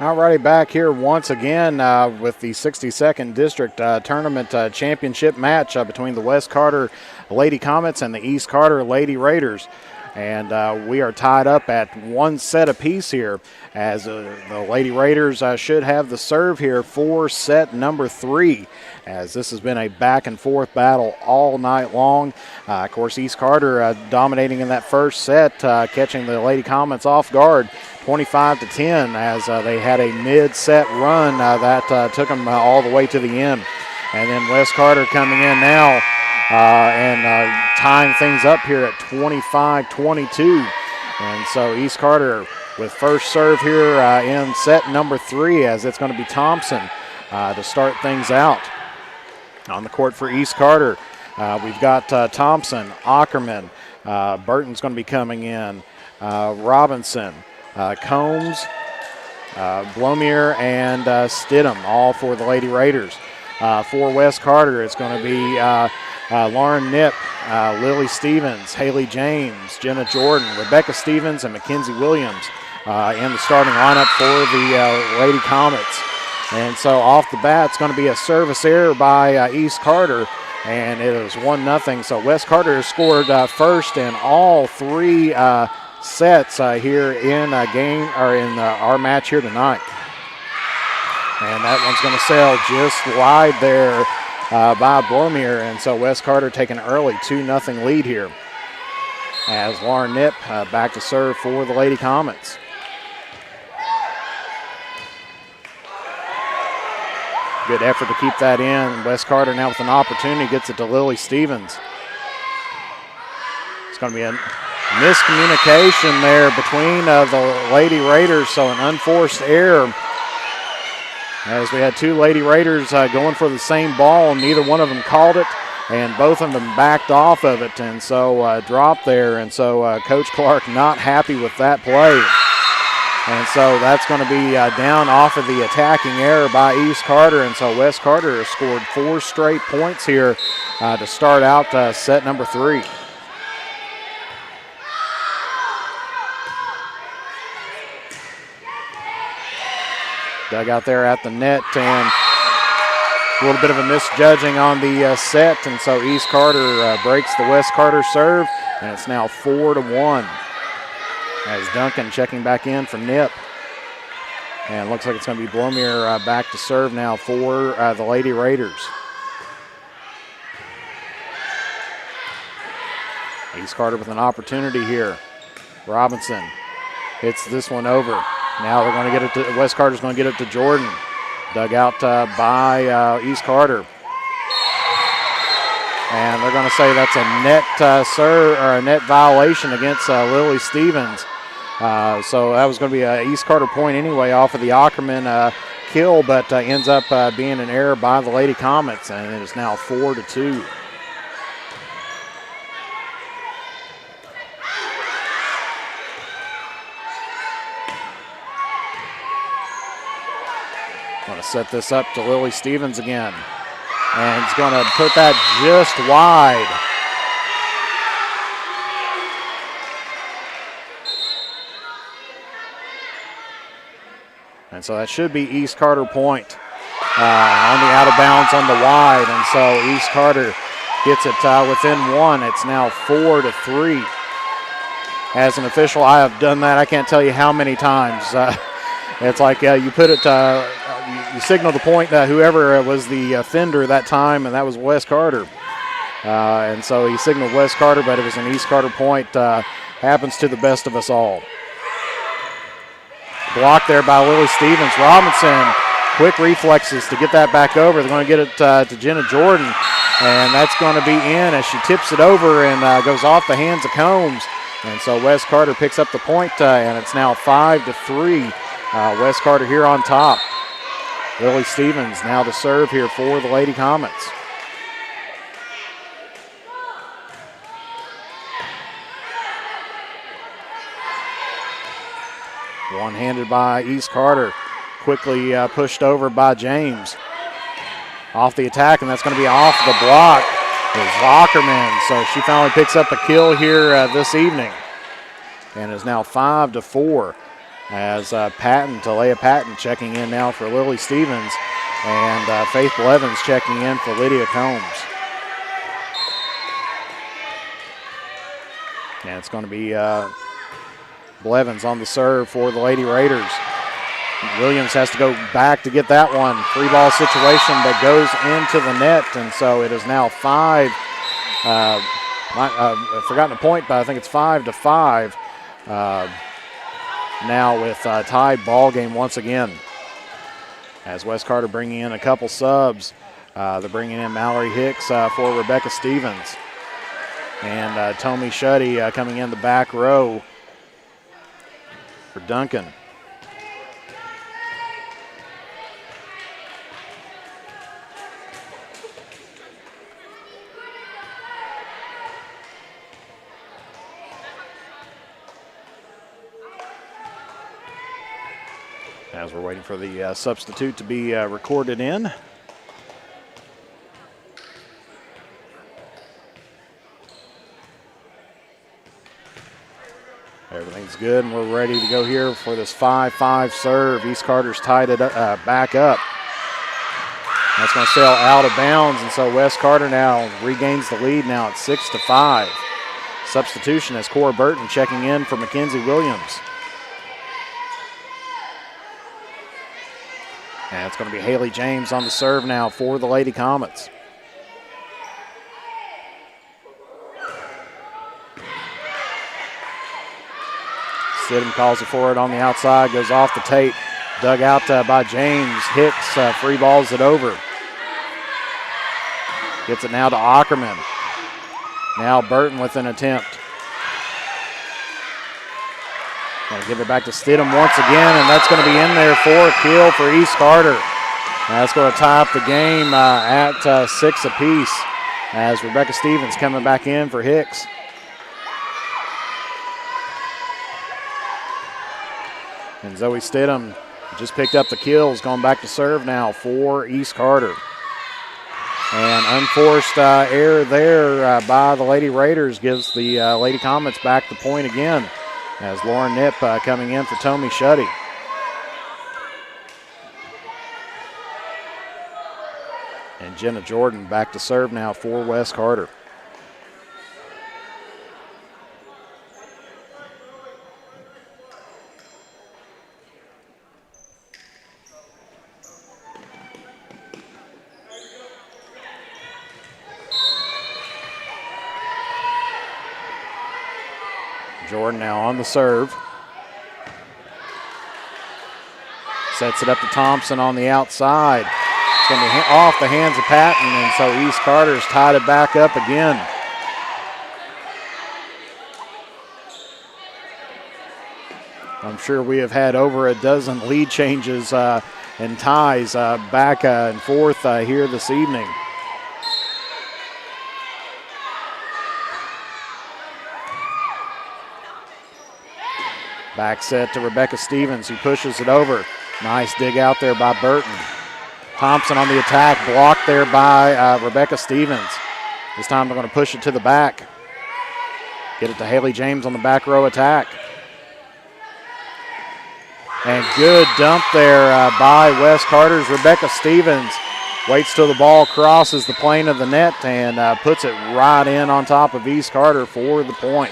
All righty, back here once again with the 62nd District Tournament Championship match between the West Carter Lady Comets and the East Carter Lady Raiders. And we are tied up at 1 set apiece here as the Lady Raiders should have the serve here for set number 3, as this has been a back and forth battle all night long. Of course, East Carter dominating in that first set, catching the Lady Comets off guard 25-10 as they had a mid-set run that took them all the way to the end. And then West Carter coming in now and tying things up here at 25-22. And so East Carter with first serve here in set number 3, as it's going to be Thompson to start things out. On the court for East Carter, we've got Thompson, Ackerman, Burton's going to be coming in, Robinson, Combs, Blomier, and Stidham, all for the Lady Raiders. For West Carter, it's going to be Lauren Knipp, Lily Stevens, Haley James, Jenna Jordan, Rebecca Stevens, and Mackenzie Williams in the starting lineup for the Lady Comets. And so off the bat, it's going to be a service error by East Carter, and it is 1-0. So West Carter has scored first in all 3 sets here in our match here tonight. And that one's going to sail just wide there by Blomier, and so West Carter taking an early 2-0 lead here as Lauren Knipp back to serve for the Lady Comets. Good effort to keep that in. West Carter now with an opportunity, gets it to Lily Stevens. It's going to be a miscommunication there between the Lady Raiders, so an unforced error, as we had 2 Lady Raiders going for the same ball, and neither one of them called it, and both of them backed off of it, and so dropped there. And so Coach Clark not happy with that play. And so that's going to be down off of the attacking error by East Carter. And so West Carter has scored 4 straight points here to start out set number 3. Dug out there at the net, and a little bit of a misjudging on the set. And so East Carter breaks the West Carter serve, and it's now 4-1. As Duncan checking back in for Nip. And looks like it's going to be Blomere back to serve now for the Lady Raiders. East Carter with an opportunity here. Robinson hits this one over. Now they're going to get it to, West Carter's going to get it to Jordan. Dug out by East Carter. And they're going to say that's a net serve or a net violation against Lily Stevens. So that was going to be an East Carter point anyway off of the Ackerman kill, but ends up being an error by the Lady Comets, and it is now 4-2. Going to set this up to Lily Stevens again. And it's going to put that just wide. And so that should be East Carter point on the out of bounds on the wide. And so East Carter gets it within 1. It's now 4-3. As an official, I have done that. I can't tell you how many times. It's like you put it, you signal the point, whoever was the offender that time, and that was West Carter. And so he signaled West Carter, but it was an East Carter point. Happens to the best of us all. Blocked there by Lily Stevens. Robinson, quick reflexes to get that back over. They're going to get it to Jenna Jordan, and that's going to be in as she tips it over and goes off the hands of Combs. And so West Carter picks up the point, and it's now 5-3. West Carter here on top. Lily Stevens now to serve here for the Lady Comets. One-handed by East Carter. Quickly pushed over by James. Off the attack, and that's going to be off the block. Is Lockerman. So she finally picks up a kill here this evening. And is now 5-4. As Talia Patton checking in now for Lily Stevens, and Faith Blevins checking in for Lydia Combs. And it's going to be Blevins on the serve for the Lady Raiders. Williams has to go back to get that one. Free ball situation that goes into the net, and so it is now 5. I've forgotten a point, but I think it's 5-5. Now with tied ball game once again. As West Carter bringing in a couple subs. They're bringing in Mallory Hicks for Rebecca Stevens. And Tommy Shuddy coming in the back row for Duncan. As we're waiting for the substitute to be recorded in. Everything's good, and we're ready to go here for this 5-5 serve. East Carter's tied it back up. That's going to sail out of bounds, and so West Carter now regains the lead now at 6-5. Substitution as Cora Burton checking in for Mackenzie Williams. And it's going to be Haley James on the serve now for the Lady Comets. Stidham calls it for it on the outside, goes off the tape. Dug out by James. Hicks free balls it over. Gets it now to Ackerman. Now Burton with an attempt. Going to give it back to Stidham once again, and that's going to be in there for a kill for East Carter. And that's going to tie up the game at 6 apiece as Rebecca Stevens coming back in for Hicks. And Zoe Stidham just picked up the kills, going back to serve now for East Carter. And unforced error there by the Lady Raiders gives the Lady Comets back the point again as Lauren Knipp coming in for Tommy Shuddy. And Jenna Jordan back to serve now for West Carter. Jordan now on the serve. Sets it up to Thompson on the outside. It's going to be off the hands of Patton, and so East Carter's tied it back up again. I'm sure we have had over a dozen lead changes and ties back and forth here this evening. Back set to Rebecca Stevens, who pushes it over. Nice dig out there by Burton. Thompson on the attack, blocked there by Rebecca Stevens. This time they're going to push it to the back. Get it to Haley James on the back row attack. And good dump there by West Carter's Rebecca Stevens. Waits till the ball crosses the plane of the net and puts it right in on top of East Carter for the point.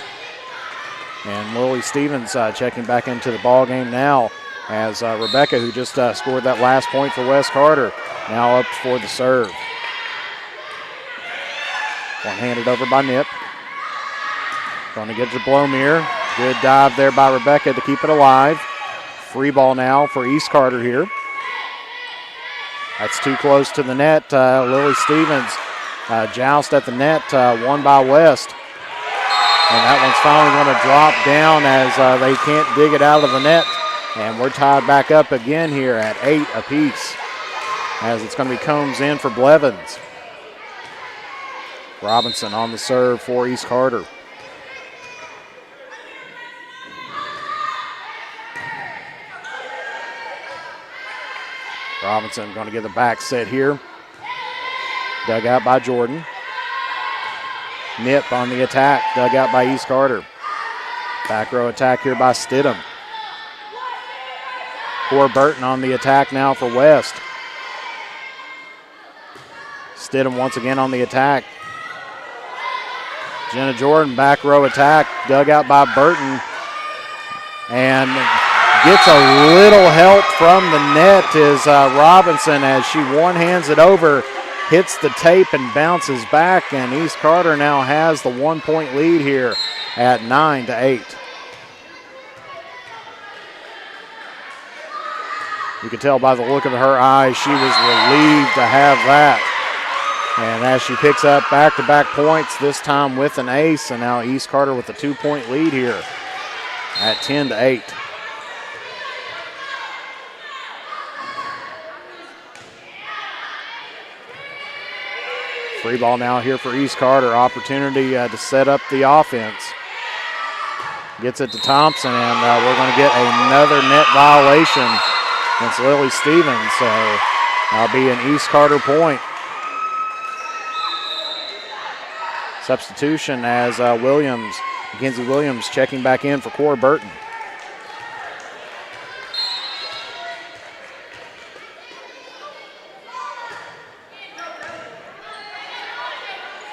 And Lily Stevens checking back into the ball game now as Rebecca, who just scored that last point for West Carter, now up for the serve. One-handed over by Knipp. Going to get to Blomere. Good dive there by Rebecca to keep it alive. Free ball now for East Carter here. That's too close to the net. Lily Stevens joust at the net, won by West. And that one's finally going to drop down as they can't dig it out of the net. And we're tied back up again here at 8 apiece as it's going to be Combs in for Blevins. Robinson on the serve for East Carter. Robinson going to get the back set here. Dug out by Jordan. Knipp on the attack, dug out by East Carter. Back row attack here by Stidham. Cora Burton on the attack now for West. Stidham once again on the attack. Jenna Jordan, back row attack, dug out by Burton. And gets a little help from the net is Robinson as she one-hands it over. Hits the tape and bounces back, and East Carter now has the 1-point lead here at 9-8. You can tell by the look of her eyes she was relieved to have that. And as she picks up back-to-back points, this time with an ace, and now East Carter with a 2-point lead here at 10-8. Free ball now here for East Carter. Opportunity to set up the offense. Gets it to Thompson, and we're going to get another net violation against Lily Stevens. So that'll be an East Carter point. Substitution as Mackenzie Williams checking back in for Cora Burton.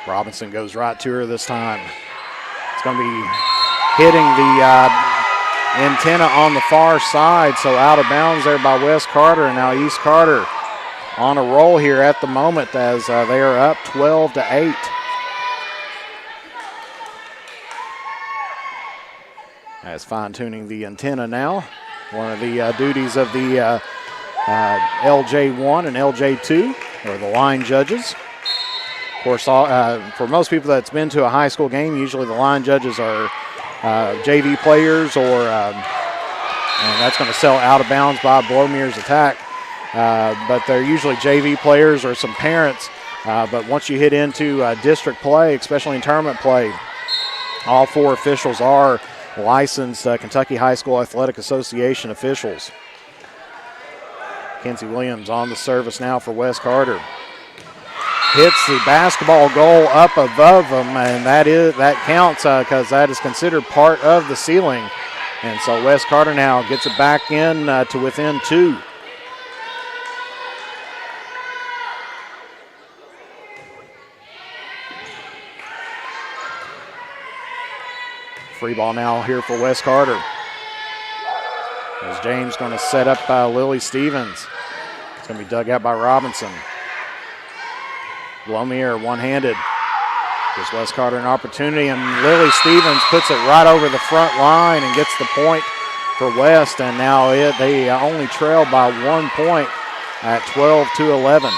Robinson goes right to her this time. It's going to be hitting the antenna on the far side, so out of bounds there by West Carter, and now East Carter on a roll here at the moment as they are up 12-8. As fine-tuning the antenna now, one of the duties of the LJ1 and LJ2, or the line judges. Of course, for most people that's been to a high school game, usually the line judges are JV players, and that's going to sell out of bounds by Blomere's attack. But they're usually JV players or some parents. But once you hit into district play, especially in tournament play, all four officials are licensed Kentucky High School Athletic Association officials. Kenzie Williams on the service now for Wes Carter. Hits the basketball goal up above them, and that counts because that is considered part of the ceiling. And so Wes Carter now gets it back in to within 2. Free ball now here for Wes Carter. As James going to set up Lily Stevens. It's going to be dug out by Robinson. Blomier one-handed. Gives Wes Carter an opportunity, and Lily Stevens puts it right over the front line and gets the point for West. And now they only trail by 1 point at 12-11.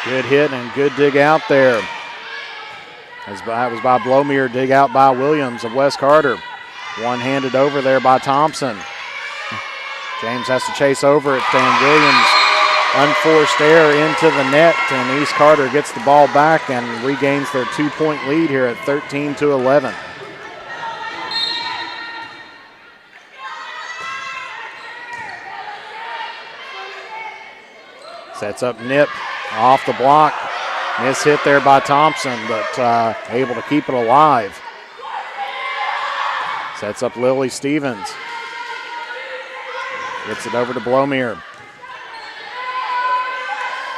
Good hit and good dig out there. That was by Blomier, dig out by Williams of Wes Carter. One-handed over there by Thompson. James has to chase over it, and Williams unforced error into the net, and East Carter gets the ball back and regains their 2-point lead here at 13-11. Sets up Nip off the block. Miss hit there by Thompson, but able to keep it alive. Sets up Lily Stevens. Gets it over to Blomier.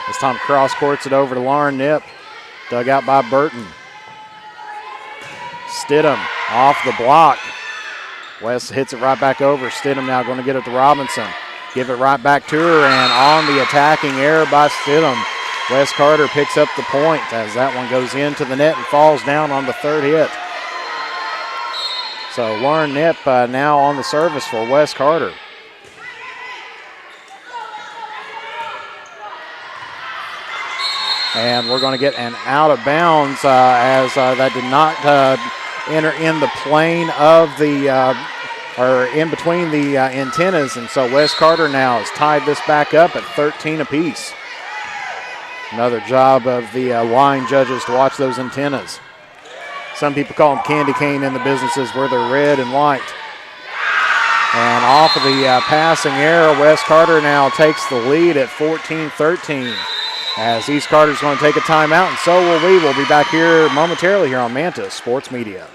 This time cross courts it over to Lauren Nip. Dug out by Burton. Stidham off the block. West hits it right back over. Stidham now going to get it to Robinson. Give it right back to her, and on the attacking error by Stidham, Wes Carter picks up the point as that one goes into the net and falls down on the third hit. So Lauren Nip now on the service for Wes Carter. And we're going to get an out of bounds as that did not enter in the plane of the, or in between the antennas. And so Wes Carter now has tied this back up at 13 apiece. Another job of the line judges to watch those antennas. Some people call them candy cane in the businesses where they're red and white. And off of the passing error, Wes Carter now takes the lead at 14-13. As East Carter's going to take a timeout, and so will we. We'll be back here momentarily here on Manta Sports Media.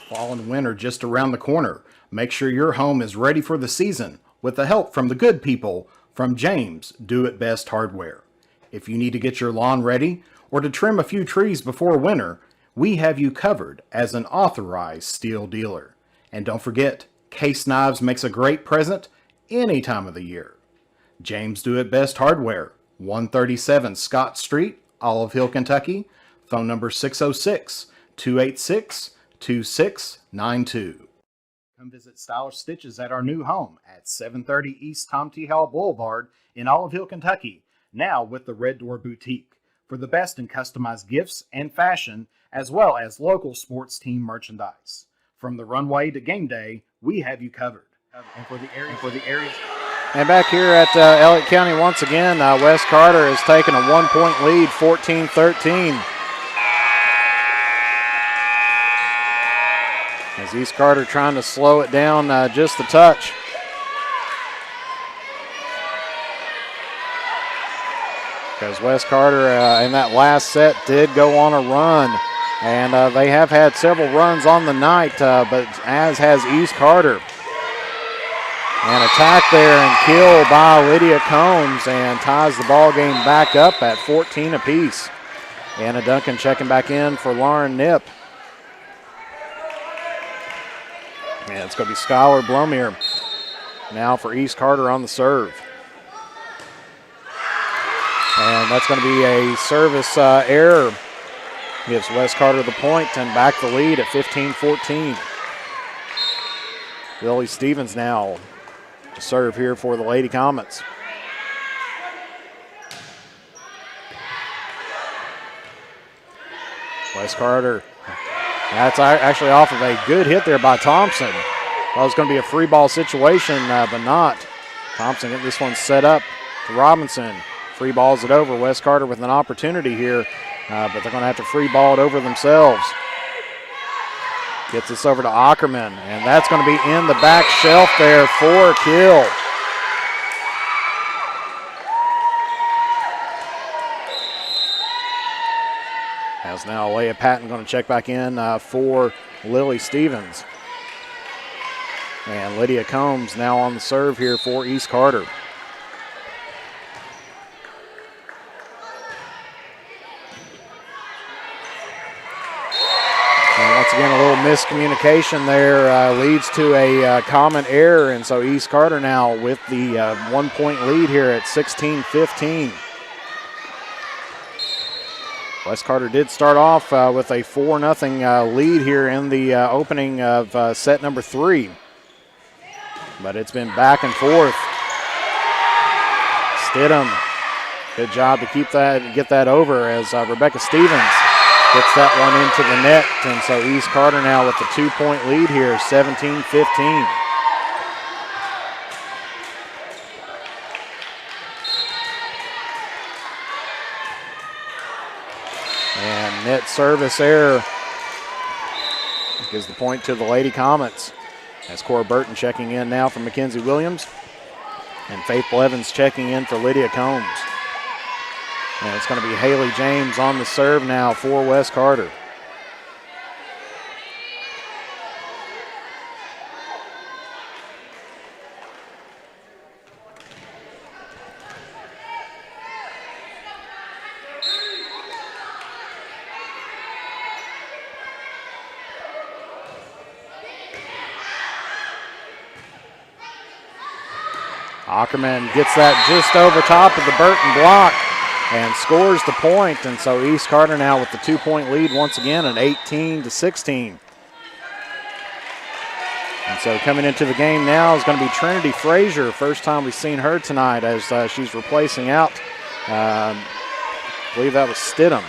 Fall and winter just around the corner. Make sure your home is ready for the season with the help from the good people from James Do It Best Hardware. If you need to get your lawn ready or to trim a few trees before winter, we have you covered as an authorized steel dealer. And don't forget, Case Knives makes a great present any time of the year. James Do It Best Hardware, 137 Scott Street, Olive Hill, Kentucky. Phone number 606-286-2692. Come visit Stylish Stitches at our new home at 730 East Tom T. Howell Boulevard in Olive Hill, Kentucky. Now with the Red Door Boutique for the best in customized gifts and fashion, as well as local sports team merchandise. From the runway to game day, we have you covered. And for the areas. And back here at Elliott County once again, Wes Carter has taken a 1-point lead, 14-13. As East Carter trying to slow it down just a touch. Because Wes Carter in that last set did go on a run. And they have had several runs on the night, but as has East Carter. An attack there and kill by Lydia Combs and ties the ball game back up at 14 apiece. Anna Duncan checking back in for Lauren Nip. And it's going to be Skylar Blomier now for East Carter on the serve. And that's going to be a service error. Gives Wes Carter the point and back the lead at 15-14. Lily Stevens now to serve here for the Lady Comets. Wes Carter, that's actually off of a good hit there by Thompson. Well, it's going to be a free ball situation, but not. Thompson getting this one set up to Robinson. Free balls it over. Wes Carter with an opportunity here, but they're going to have to free ball it over themselves. Gets this over to Ackerman, and that's going to be in the back shelf there for a kill. As now Leah Patton going to check back in for Lily Stevens. And Lydia Combs now on the serve here for East Carter. And once again, a little miscommunication there leads to a common error, and so East Carter now with the 1-point lead here at 16-15. West Carter did start off with a 4-0 lead here in the opening of set number 3. But it's been back and forth. Stidham, good job to keep that, get that over as Rebecca Stevens gets that one into the net. And so East Carter now with the 2-point lead here, 17-15. And net service error gives the point to the Lady Comets. As Cora Burton checking in now for Mackenzie Williams. And Faith Blevins checking in for Lydia Combs. And it's going to be Haley James on the serve now for West Carter. Ackerman gets that just over top of the Burton block and scores the point. And so East Carter now with the 2-point lead once again at 18-16. And so coming into the game now is going to be Trinity Frazier. First time we've seen her tonight as she's replacing out, I believe that was Stidham.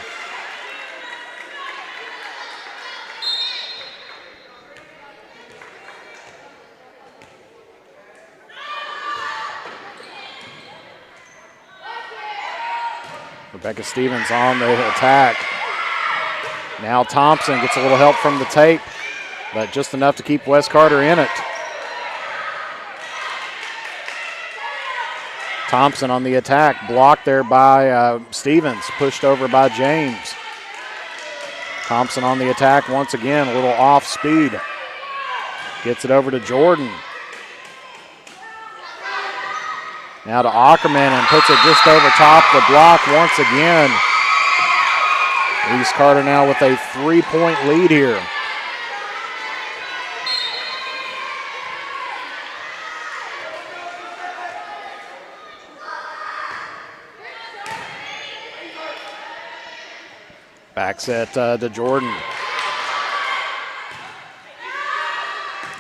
Rebecca Stevens on the attack. Now Thompson gets a little help from the tape, but just enough to keep West Carter in it. Thompson on the attack, blocked there by Stevens, pushed over by James. Thompson on the attack once again, a little off speed. Gets it over to Jordan. Now to Ackerman and puts it just over top the block once again. East Carter now with a 3-point lead here. Back set to Jordan.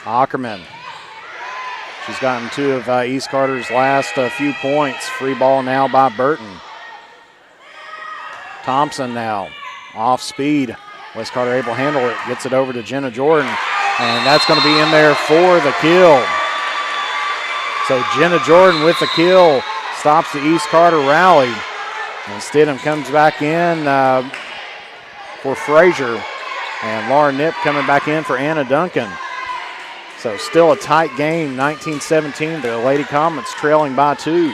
Ackerman. She's gotten 2 of East Carter's last few points. Free ball now by Burton. Thompson now off speed. West Carter able to handle it. Gets it over to Jenna Jordan. And that's going to be in there for the kill. So Jenna Jordan with the kill stops the East Carter rally. And Stidham comes back in for Frazier. And Laura Knipp coming back in for Anna Duncan. So still a tight game, 19-17. The Lady Comets trailing by 2.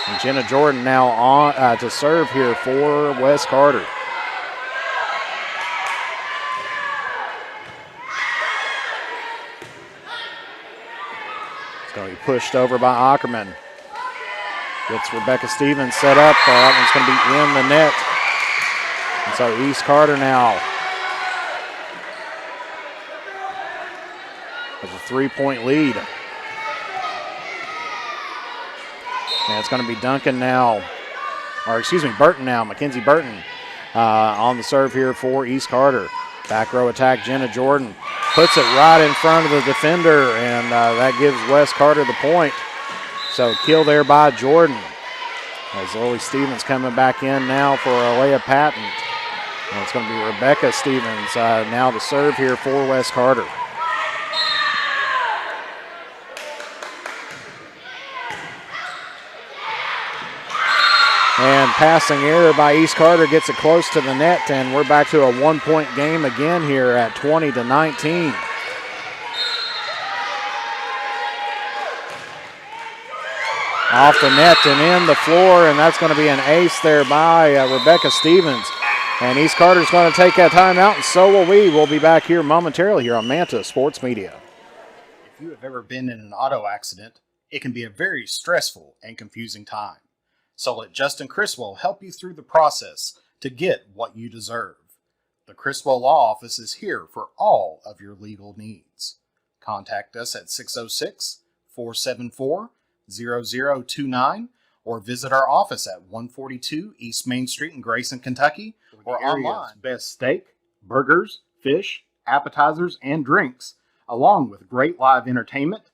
And Jenna Jordan now on to serve here for West Carter. It's going to be pushed over by Ackerman. Gets Rebecca Stevens set up. That one's going to be in the net. And so East Carter now with a 3-point lead. And it's going to be Duncan now, or excuse me, Burton now, Mackenzie Burton on the serve here for East Carter. Back row attack, Jenna Jordan puts it right in front of the defender, and that gives West Carter the point. So kill there by Jordan. As Lily Stevens coming back in now for Alea Patton. And it's going to be Rebecca Stevens now to serve here for West Carter. And passing error by East Carter gets it close to the net, and we're back to a 1-point game again here at 20-19. Off the net and in the floor, and that's going to be an ace there by Rebecca Stevens. And East Carter's going to take that timeout, and so will we. We'll be back here momentarily here on Manta Sports Media. If you have ever been in an auto accident, it can be a very stressful and confusing time. So let Justin Criswell help you through the process to get what you deserve. The Criswell Law Office is here for all of your legal needs. Contact us at 606-474-0029 or visit our office at 142 East Main Street in Grayson, Kentucky, or online. Best steak, burgers, fish, appetizers, and drinks, along with great live entertainment,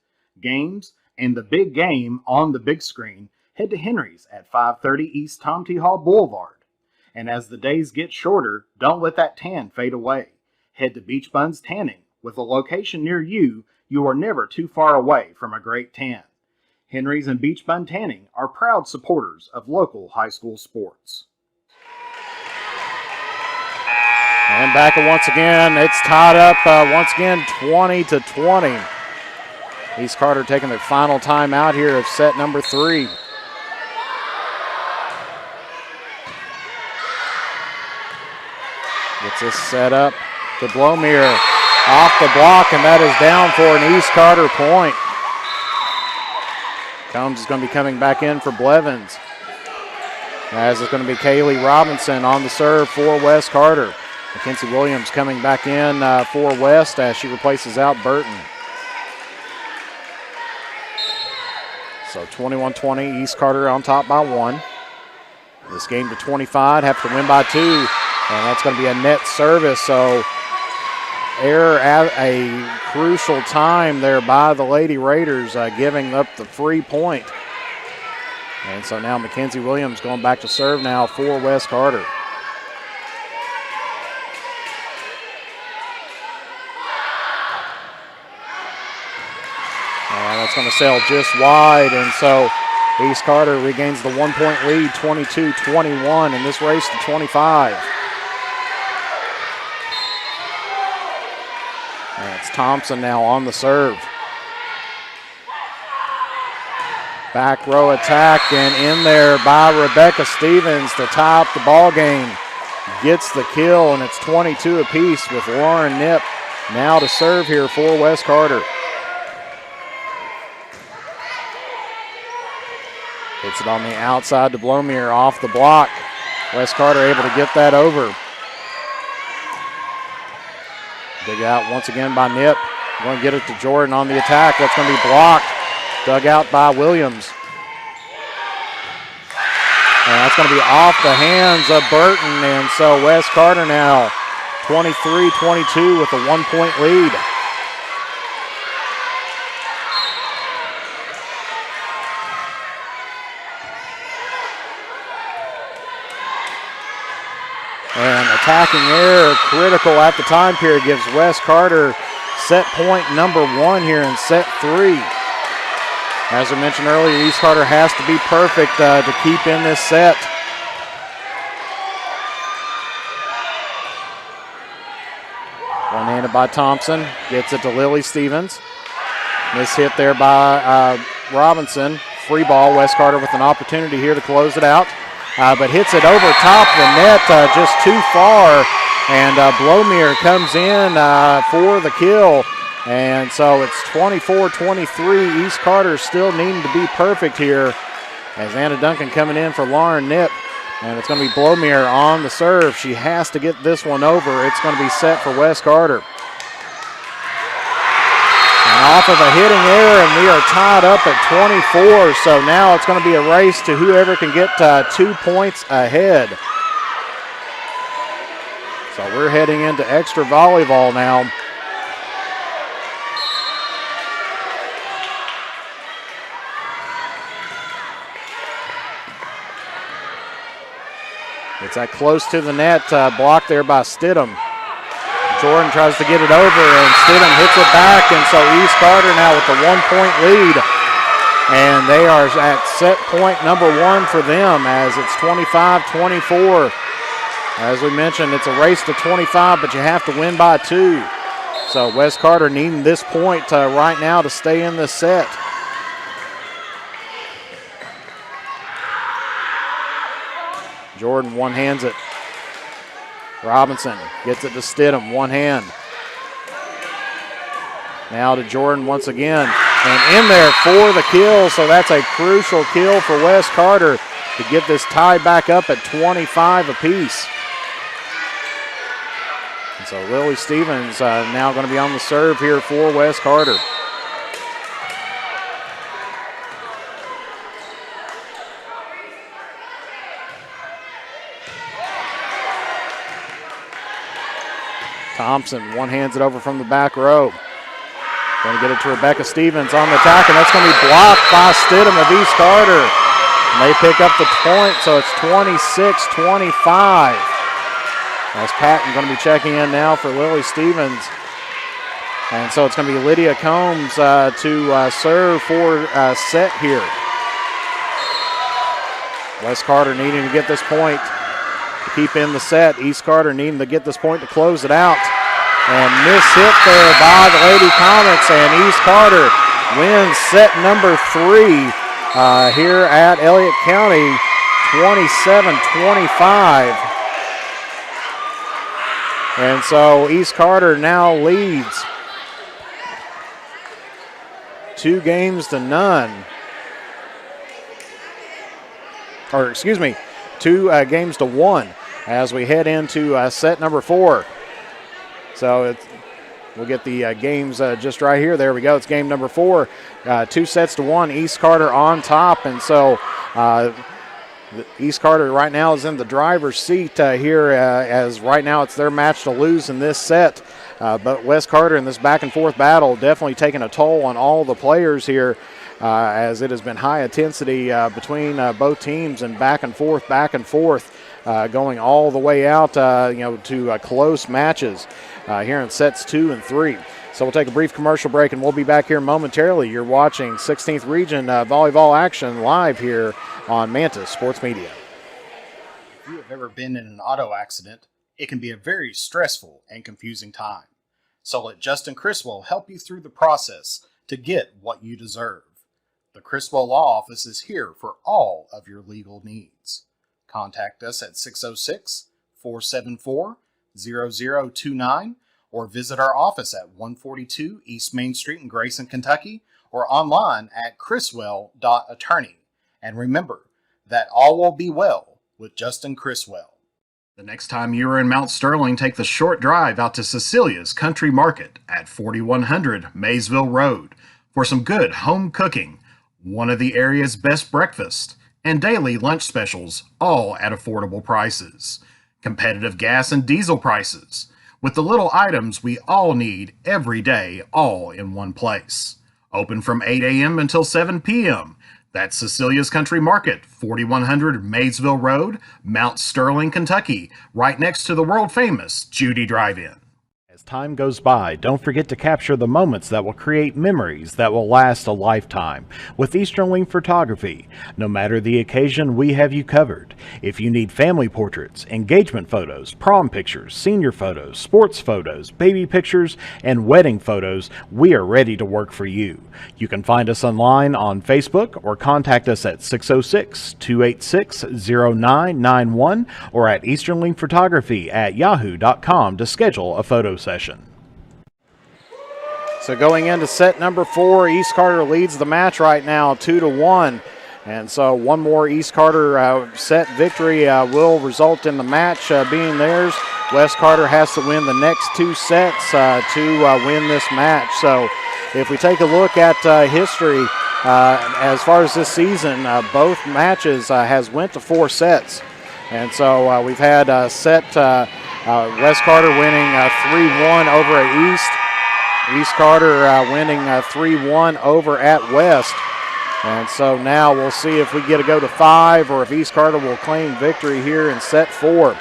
games, and the big game on the big screen. Head to Henry's at 530 East Tom T. Hall Boulevard. And as the days get shorter, don't let that tan fade away. Head to Beach Buns Tanning. With a location near you, you are never too far away from a great tan. Henry's and Beach Bun Tanning are proud supporters of local high school sports. And back once again, it's tied up once again 20-20. East Carter taking their final time out here of set number 3. Gets this set up to Blomere. Off the block, and that is down for an East Carter point. Combs is going to be coming back in for Blevins. As it's going to be Kaylee Robinson on the serve for West Carter. Mackenzie Williams coming back in for West as she replaces out Burton. So 21-20, East Carter on top by 1. This game to 25, have to win by 2. And that's going to be a net service, so error at a crucial time there by the Lady Raiders, giving up the free point. And so now Mackenzie Williams going back to serve now for West Carter. And that's going to sail just wide, and so East Carter regains the 1-point lead, 22-21 in this race to 25. And it's Thompson now on the serve. Back row attack, and in there by Rebecca Stevens to tie up the ball game. Gets the kill, and it's 22 apiece with Lauren Knipp now to serve here for West Carter. Hits it on the outside to Blomere off the block. West Carter able to get that over. Dig out once again by Knipp. Going to get it to Jordan on the attack. That's going to be blocked. Dug out by Williams. And that's going to be off the hands of Burton. And so West Carter now 23-22 with a 1-point lead. And attacking error critical at the time period gives West Carter set point number 1 here in set 3. As I mentioned earlier, East Carter has to be perfect to keep in this set. One-handed by Thompson, gets it to Lily Stevens. Miss hit there by Robinson. Free ball, West Carter with an opportunity here to close it out. But hits it over top of the net just too far. And Blomere comes in for the kill. And so it's 24-23. East Carter still needing to be perfect here. As Anna Duncan coming in for Lauren Knipp. And it's going to be Blomere on the serve. She has to get this one over. It's going to be set for West Carter. And off of a hitting error, and we are tied up at 24. So now it's going to be a race to whoever can get 2 points ahead. So we're heading into extra volleyball now. It's that close to the net, blocked there by Stidham. Jordan tries to get it over, and Stidham hits it back, and so East Carter now with the 1-point lead. And they are at set point number 1 for them as it's 25-24. As we mentioned, it's a race to 25, but you have to win by 2. So West Carter needing this point right now to stay in this set. Jordan one-hands it. Robinson gets it to Stidham, one hand. Now to Jordan once again. And in there for the kill, so that's a crucial kill for West Carter to get this tied back up at 25 apiece. And so Lily Stevens now going to be on the serve here for West Carter. Thompson one-hands it over from the back row. Going to get it to Rebecca Stevens on the attack, and that's going to be blocked by Stidham of East Carter. And they pick up the point, so it's 26-25. As Patton going to be checking in now for Lily Stevens. And so it's going to be Lydia Combs to serve for set here. West Carter needing to get this point to keep in the set. East Carter needing to get this point to close it out. And miss hit there by the Lady Comets, and East Carter wins set number 3 here at Elliott County, 27-25. And so East Carter now leads 2 games to none. Or excuse me, 2 games to 1 as we head into set number 4. So we'll get the games just right here. There we go. It's game number 4. 2 sets to 1. East Carter on top. And so East Carter right now is in the driver's seat here as right now it's their match to lose in this set. But West Carter in this back and forth battle definitely taking a toll on all the players here as it has been high intensity between both teams and back and forth, going all the way out to close matches here in sets 2 and 3. So we'll take a brief commercial break and we'll be back here momentarily. You're watching 16th Region volleyball action live here on Mantis Sports Media. If you have ever been in an auto accident, it can be a very stressful and confusing time. So let Justin Criswell help you through the process to get what you deserve. The Criswell Law Office is here for all of your legal needs. Contact us at 606-474-0029 or visit our office at 142 East Main Street in Grayson, Kentucky, or online at criswell.attorney. And remember that all will be well with Justin Criswell. The next time you are in Mount Sterling, take the short drive out to Cecilia's Country Market at 4100 Maysville Road for some good home cooking, one of the area's best breakfasts, and daily lunch specials, all at affordable prices. Competitive gas and diesel prices, with the little items we all need every day, all in one place. Open from 8 a.m. until 7 p.m. That's Cecilia's Country Market, 4100 Maysville Road, Mount Sterling, Kentucky, right next to the world-famous Judy Drive-In. As time goes by, don't forget to capture the moments that will create memories that will last a lifetime with Easterling Photography. No matter the occasion, we have you covered. If you need family portraits, engagement photos, prom pictures, senior photos, sports photos, baby pictures, and wedding photos, we are ready to work for you. You can find us online on Facebook or contact us at 606-286-0991 or at easterlingphotography@yahoo.com to schedule a photo session. So going into set number 4, East Carter leads the match right now 2-1. And so one more East Carter set victory will result in the match being theirs. West Carter has to win the next 2 sets to win this match. So if we take a look at history, as far as this season, both matches has went to 4 sets. And so we've had set West Carter winning 3-1 over at East Carter winning 3-1 over at West. And so now we'll see if we get to go to 5 or if East Carter will claim victory here in set 4.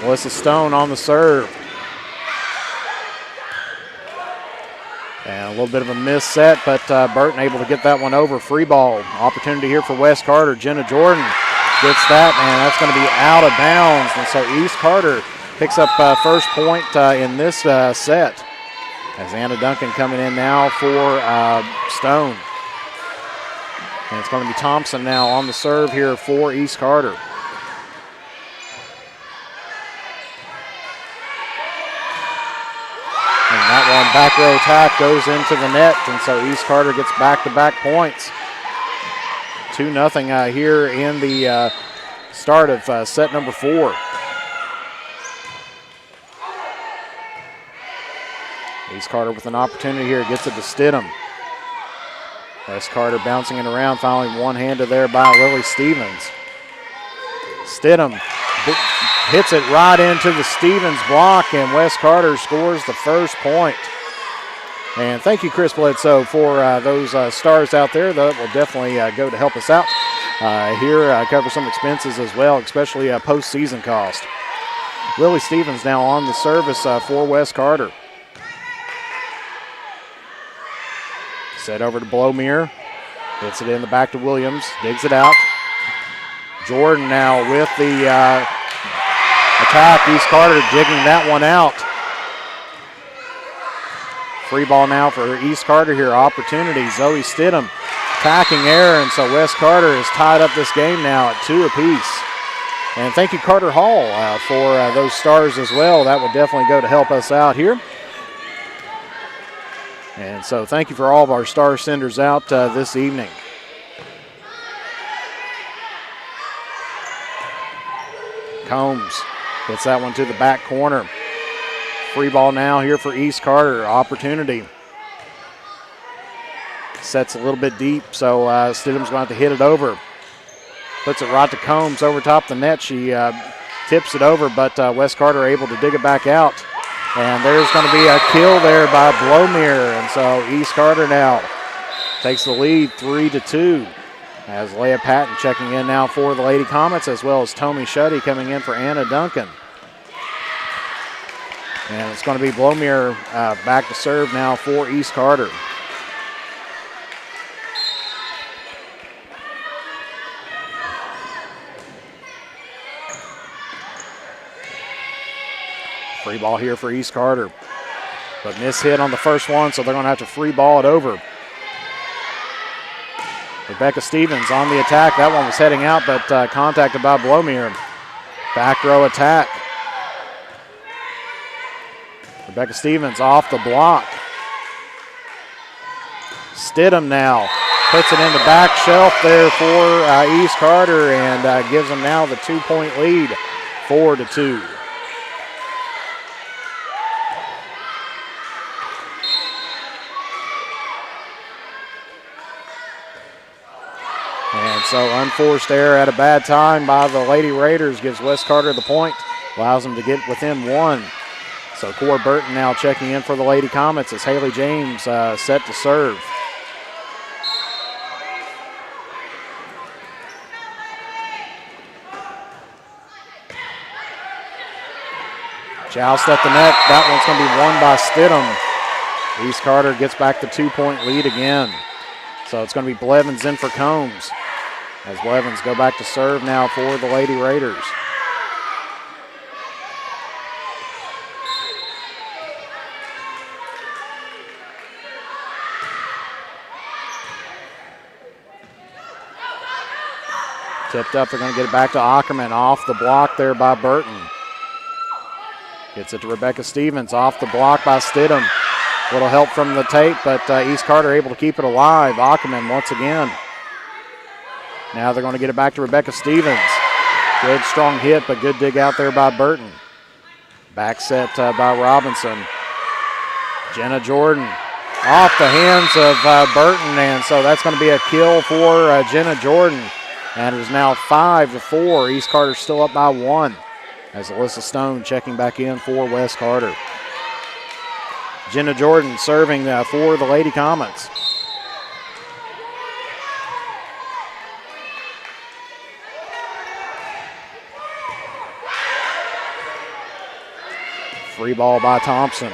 Melissa Stone on the serve. And a little bit of a missed set, but Burton able to get that one over. Free ball opportunity here for West Carter. Jenna Jordan gets that, and that's going to be out of bounds. And so East Carter picks up first point in this set. As Anna Duncan coming in now for Stone. And it's going to be Thompson now on the serve here for East Carter. And that one back row attack goes into the net, and so East Carter gets back-to-back points. 2-0 here in the start of set number 4. East Carter with an opportunity here, gets it to Stidham. West Carter bouncing it around, finally one-handed there by Lily Stevens. Stidham hits it right into the Stevens block, and West Carter scores the first point. And thank you, Chris Bledsoe, for those stars out there. That will definitely go to help us out here, cover some expenses as well, especially postseason cost. Lily Stevens now on the service for West Carter. Set over to Blomere. Hits it in the back to Williams. Digs it out. Jordan now with the attack. East Carter digging that one out. Free ball now for East Carter here. Opportunity. Zoe Stidham attacking air, and so West Carter has tied up this game now at 2 apiece. And thank you, Carter Hall, for those stars as well. That will definitely go to help us out here. And so thank you for all of our star senders out this evening. Combs gets that one to the back corner. Free ball now here for East Carter. Opportunity. Sets a little bit deep, so Stidham's going to have to hit it over. Puts it right to Combs over top the net. She tips it over, but West Carter able to dig it back out. And there's going to be a kill there by Blomere. And so East Carter now takes the lead 3-2. As Leah Patton checking in now for the Lady Comets, as well as Tommy Shuddy coming in for Anna Duncan. And it's going to be Blomere back to serve now for East Carter. Free ball here for East Carter. But miss hit on the first one, so they're going to have to free ball it over. Rebecca Stevens on the attack. That one was heading out, but contacted by Blomere. Back row attack. Rebecca Stevens off the block. Stidham now puts it in the back shelf there for East Carter and gives them now the 2-point lead, 4-2. And so unforced error at a bad time by the Lady Raiders gives West Carter the point, allows them to get within 1. So Cora Burton now checking in for the Lady Comets as Haley James set to serve. Joust at the net. That one's going to be won by Stidham. East Carter gets back the 2-point lead again. So it's going to be Blevins in for Combs. As Blevins go back to serve now for the Lady Raiders. Tipped up, they're going to get it back to Ackerman. Off the block there by Burton. Gets it to Rebecca Stevens. Off the block by Stidham. Little help from the tape, but East Carter able to keep it alive. Ackerman once again. Now they're going to get it back to Rebecca Stevens. Good strong hit, but good dig out there by Burton. Back set by Robinson. Jenna Jordan off the hands of Burton, and so that's going to be a kill for Jenna Jordan. And it is now 5-4. East Carter still up by 1 as Alyssa Stone checking back in for West Carter. Jenna Jordan serving for the Lady Comets. Free ball by Thompson.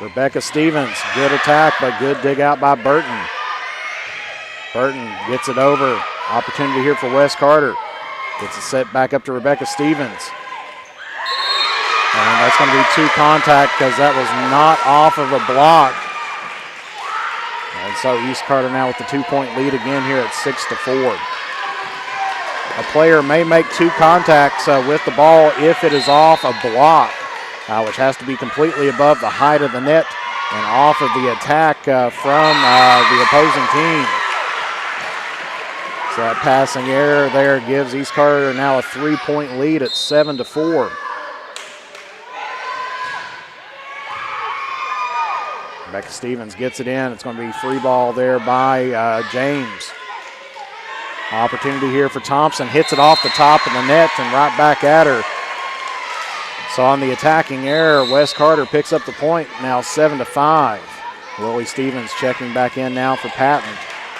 Rebecca Stevens, good attack, but good dig out by Burton. Burton gets it over. Opportunity here for Wes Carter. Gets it set back up to Rebecca Stevens. And that's going to be 2 contact because that was not off of a block. And so East Carter now with the 2-point lead again here at 6-4. A player may make 2 contacts with the ball if it is off a block, which has to be completely above the height of the net and off of the attack from the opposing team. So that passing error there gives East Carter now a 3-point lead at 7-4. Rebecca Stevens gets it in. It's going to be free ball there by James. Opportunity here for Thompson. Hits it off the top of the net and right back at her. So on the attacking error, Wes Carter picks up the point, now 7-5. Lily Stevens checking back in now for Patton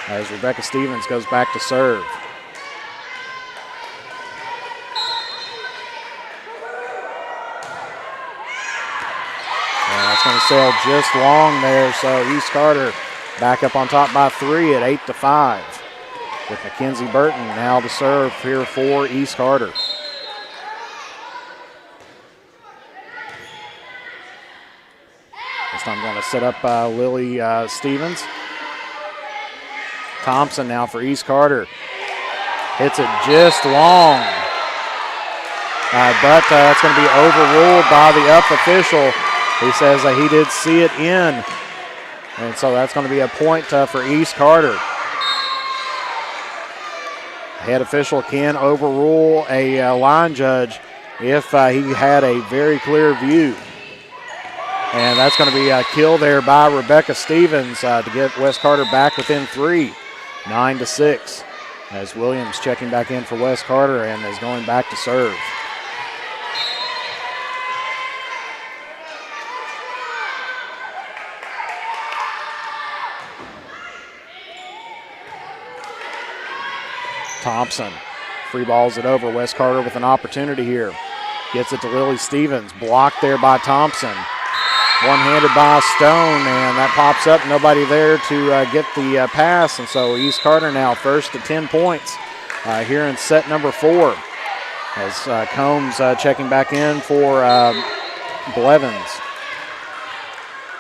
as Rebecca Stevens goes back to serve. And that's going to sail just long there, so East Carter back up on top by 3 at 8-5. With Mackenzie Burton now to serve here for East Carter. This time going to set up Lily Stevens. Thompson now for East Carter. Hits it just long. But that's going to be overruled by the up official. He says he did see it in. And so that's going to be a point for East Carter. Head official can overrule a line judge if he had a very clear view. And that's going to be a kill there by Rebecca Stevens to get Wes Carter back within 3, 9-6. As Williams checking back in for Wes Carter and is going back to serve. Thompson free balls it over. Wes Carter with an opportunity here. Gets it to Lily Stevens. Blocked there by Thompson. One-handed by Stone, and that pops up. Nobody there to get the pass, and so East Carter now first to 10 points here in set number 4. As Combs checking back in for Blevins.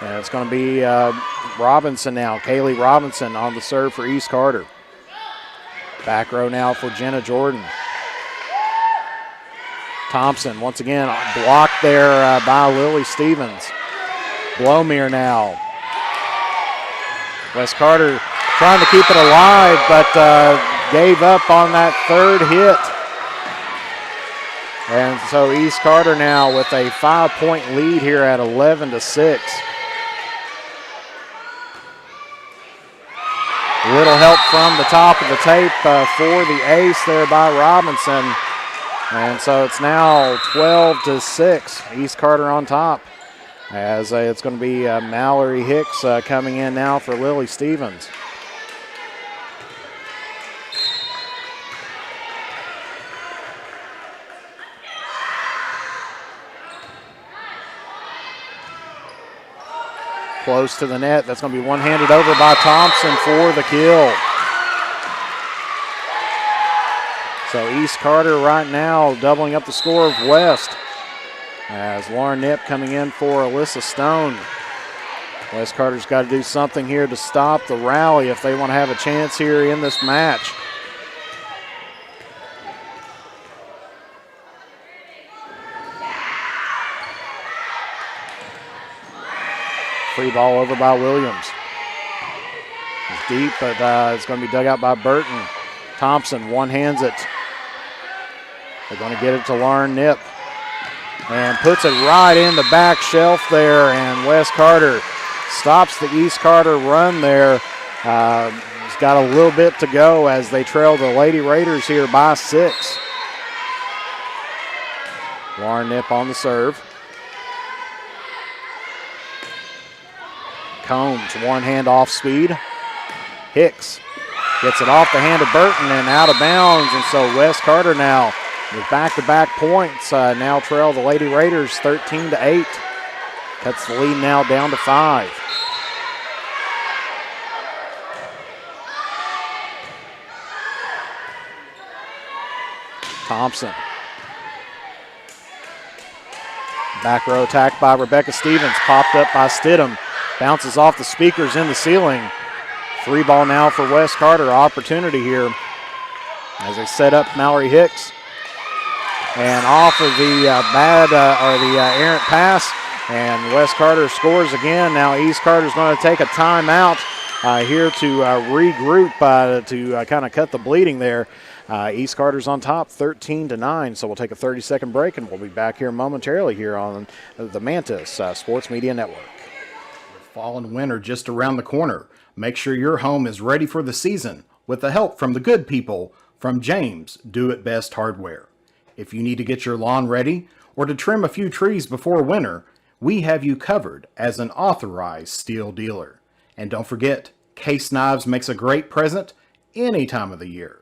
And it's going to be Robinson now. Kaylee Robinson on the serve for East Carter. Back row now for Jenna Jordan. Thompson once again blocked there by Lily Stevens. Blomere now. Wes Carter trying to keep it alive, but gave up on that 3rd hit. And so East Carter now with a 5-point lead here at 11-6. Little help from the top of the tape for the ace there by Robinson. And so it's now 12-6. East Carter on top. As it's going to be Mallory Hicks coming in now for Lily Stevens. Close to the net. That's going to be one-handed over by Thompson for the kill. So East Carter right now doubling up the score of West. As Lauren Knipp coming in for Alyssa Stone. West Carter's got to do something here to stop the rally if they want to have a chance here in this match. Free ball over by Williams. It's deep, but it's going to be dug out by Burton. Thompson one-hands it. They're going to get it to Lauren Knipp. And puts it right in the back shelf there, and Wes Carter stops the East Carter run there. He's got a little bit to go as they trail the Lady Raiders here by 6. Lauren Knipp on the serve. Combs, one hand off speed. Hicks gets it off the hand of Burton and out of bounds, and so Wes Carter now with back-to-back points now trail the Lady Raiders 13-8. Cuts the lead now down to 5. Thompson. Back row attack by Rebecca Stevens, popped up by Stidham. Bounces off the speakers in the ceiling. 3 ball now for Wes Carter. Opportunity here as they set up Mallory Hicks. And off of the errant pass, and Wes Carter scores again. Now East Carter's going to take a timeout here to regroup to kind of cut the bleeding there. East Carter's on top 13-9, so we'll take a 30-second break, and we'll be back here momentarily here on the Mantis Sports Media Network. Fall and winter just around the corner. Make sure your home is ready for the season with the help from the good people from James Do It Best Hardware. If you need to get your lawn ready or to trim a few trees before winter, we have you covered as an authorized steel dealer. And don't forget, Case Knives makes a great present any time of the year.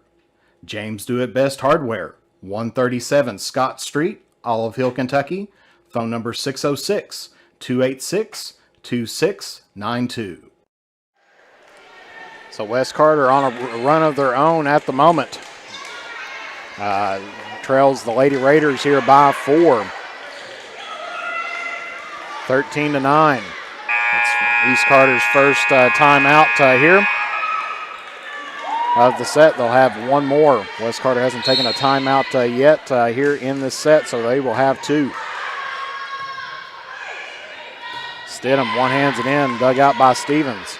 James Do It Best Hardware, 137 Scott Street, Olive Hill, Kentucky. Phone number 606-286-2692. So Wes Carter on a run of their own at the moment. Trails the Lady Raiders here by 4. 13-9. It's East Carter's first timeout here of the set. They'll have one more. Wes Carter hasn't taken a timeout yet here in this set, so they will have 2. Stidham one-hands it in, dug out by Stevens.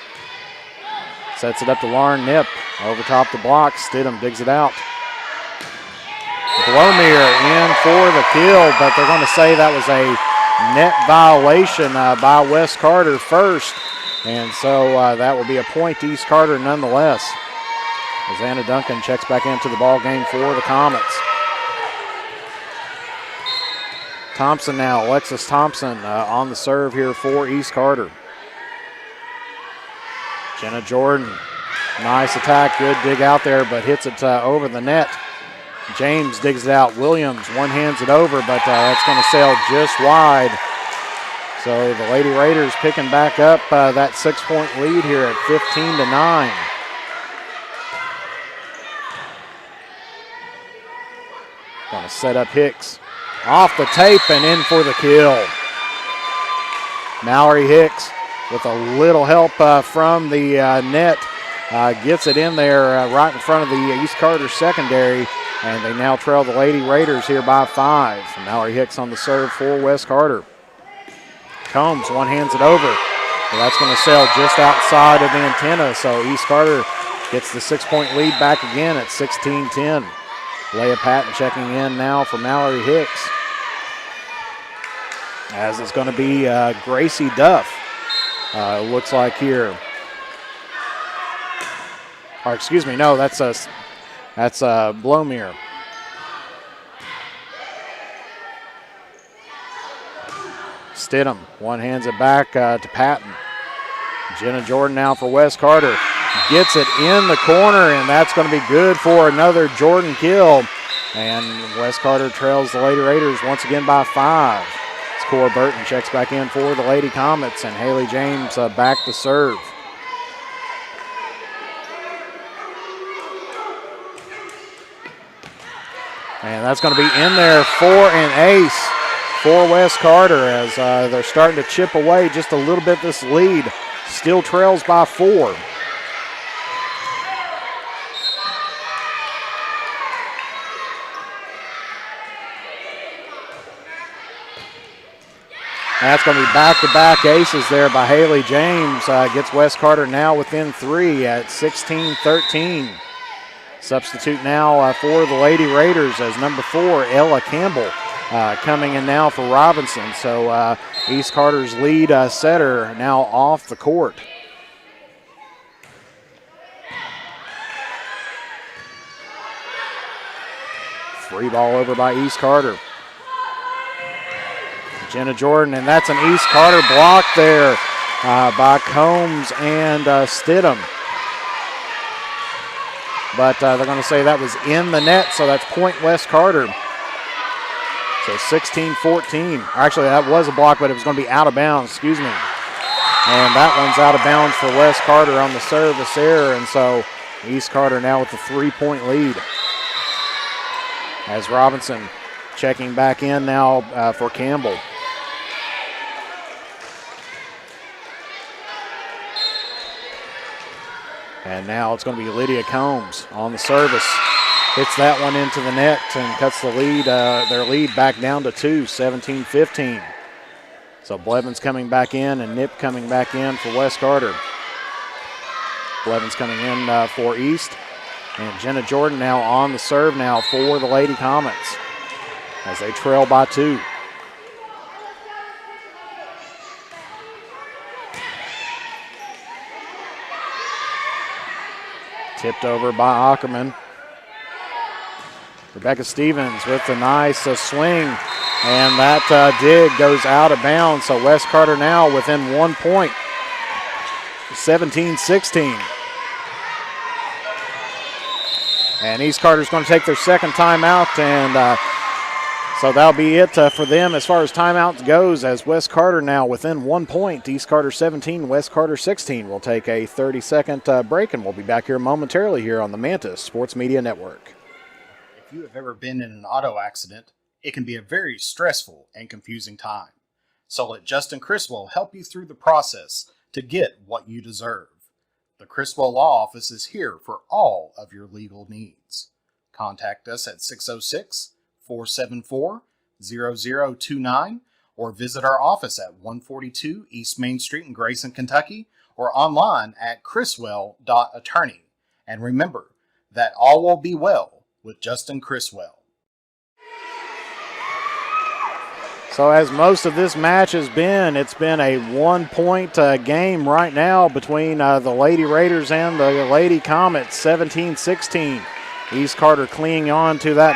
Sets it up to Lauren Nip. Over top the block, Stidham digs it out. Blomere in for the kill, but they're going to say that was a net violation by Wes Carter first, and so that will be a point to East Carter nonetheless. As Anna Duncan checks back into the ball game for the Comets. Thompson now, Alexis Thompson on the serve here for East Carter. Jenna Jordan, nice attack, good dig out there, but hits it over the net. James digs it out. Williams one-hands it over, but that's going to sail just wide. So the Lady Raiders picking back up that 6-point lead here at 15-9. Going to set up Hicks. Off the tape and in for the kill. Mallory Hicks with a little help from the net. Gets it in there right in front of the East Carter secondary, and they now trail the Lady Raiders here by 5. Mallory Hicks on the serve for Wes Carter. Combs one-hands it over. Well, that's going to sail just outside of the antenna, so East Carter gets the 6-point lead back again at 16-10. Leah Patton checking in now for Mallory Hicks. As it's going to be Gracie Duff, looks like here. Or excuse me, no, that's Blomere. Stidham one-hands it back to Patton. Jenna Jordan now for Wes Carter. Gets it in the corner, and that's going to be good for another Jordan kill. And Wes Carter trails the Lady Raiders once again by 5. It's Cora Burton checks back in for the Lady Comets, and Haley James back to serve. And that's going to be in there for an ace for Wes Carter as they're starting to chip away just a little bit this lead. Still trails by 4. That's going to be back-to-back aces there by Haley James. Gets Wes Carter now within 3 at 16-13. Substitute now for the Lady Raiders as number 4, Ella Campbell, coming in now for Robinson. So East Carter's lead setter now off the court. Free ball over by East Carter. Jenna Jordan, and that's an East Carter block there by Combs and Stidham. But they're going to say that was in the net, so that's point West Carter. So 16-14. Actually, that was a block, but it was going to be out of bounds, excuse me. And that one's out of bounds for West Carter on the service error, and so East Carter now with the 3-point lead. As Robinson checking back in now for Campbell. And now it's going to be Lydia Combs on the service. Hits that one into the net and cuts the lead, their lead back down to 2, 17-15. So Blevins coming back in and Nip coming back in for West Carter. Blevins coming in for East. And Jenna Jordan now on the serve now for the Lady Comets as they trail by 2. Tipped over by Ackerman. Rebecca Stevens with a nice swing, and that dig goes out of bounds. So West Carter now within 1 point, 17-16. And East Carter's going to take their second timeout, and so that'll be it for them as far as timeouts goes, as West Carter now within 1 point. East Carter 17, West Carter 16. We'll take a 30-second break, and we'll be back here momentarily here on the Mantis Sports Media Network. If you have ever been in an auto accident, it can be a very stressful and confusing time. So let Justin Criswell help you through the process to get what you deserve. The Criswell Law Office is here for all of your legal needs. Contact us at 606-474-0029 or visit our office at 142 East Main Street in Grayson, Kentucky, or online at criswell.attorney. And remember that all will be well with Justin Criswell. So as most of this match has been, it's been a 1 point game right now between the Lady Raiders and the Lady Comets, 17-16. East Carter clinging on to that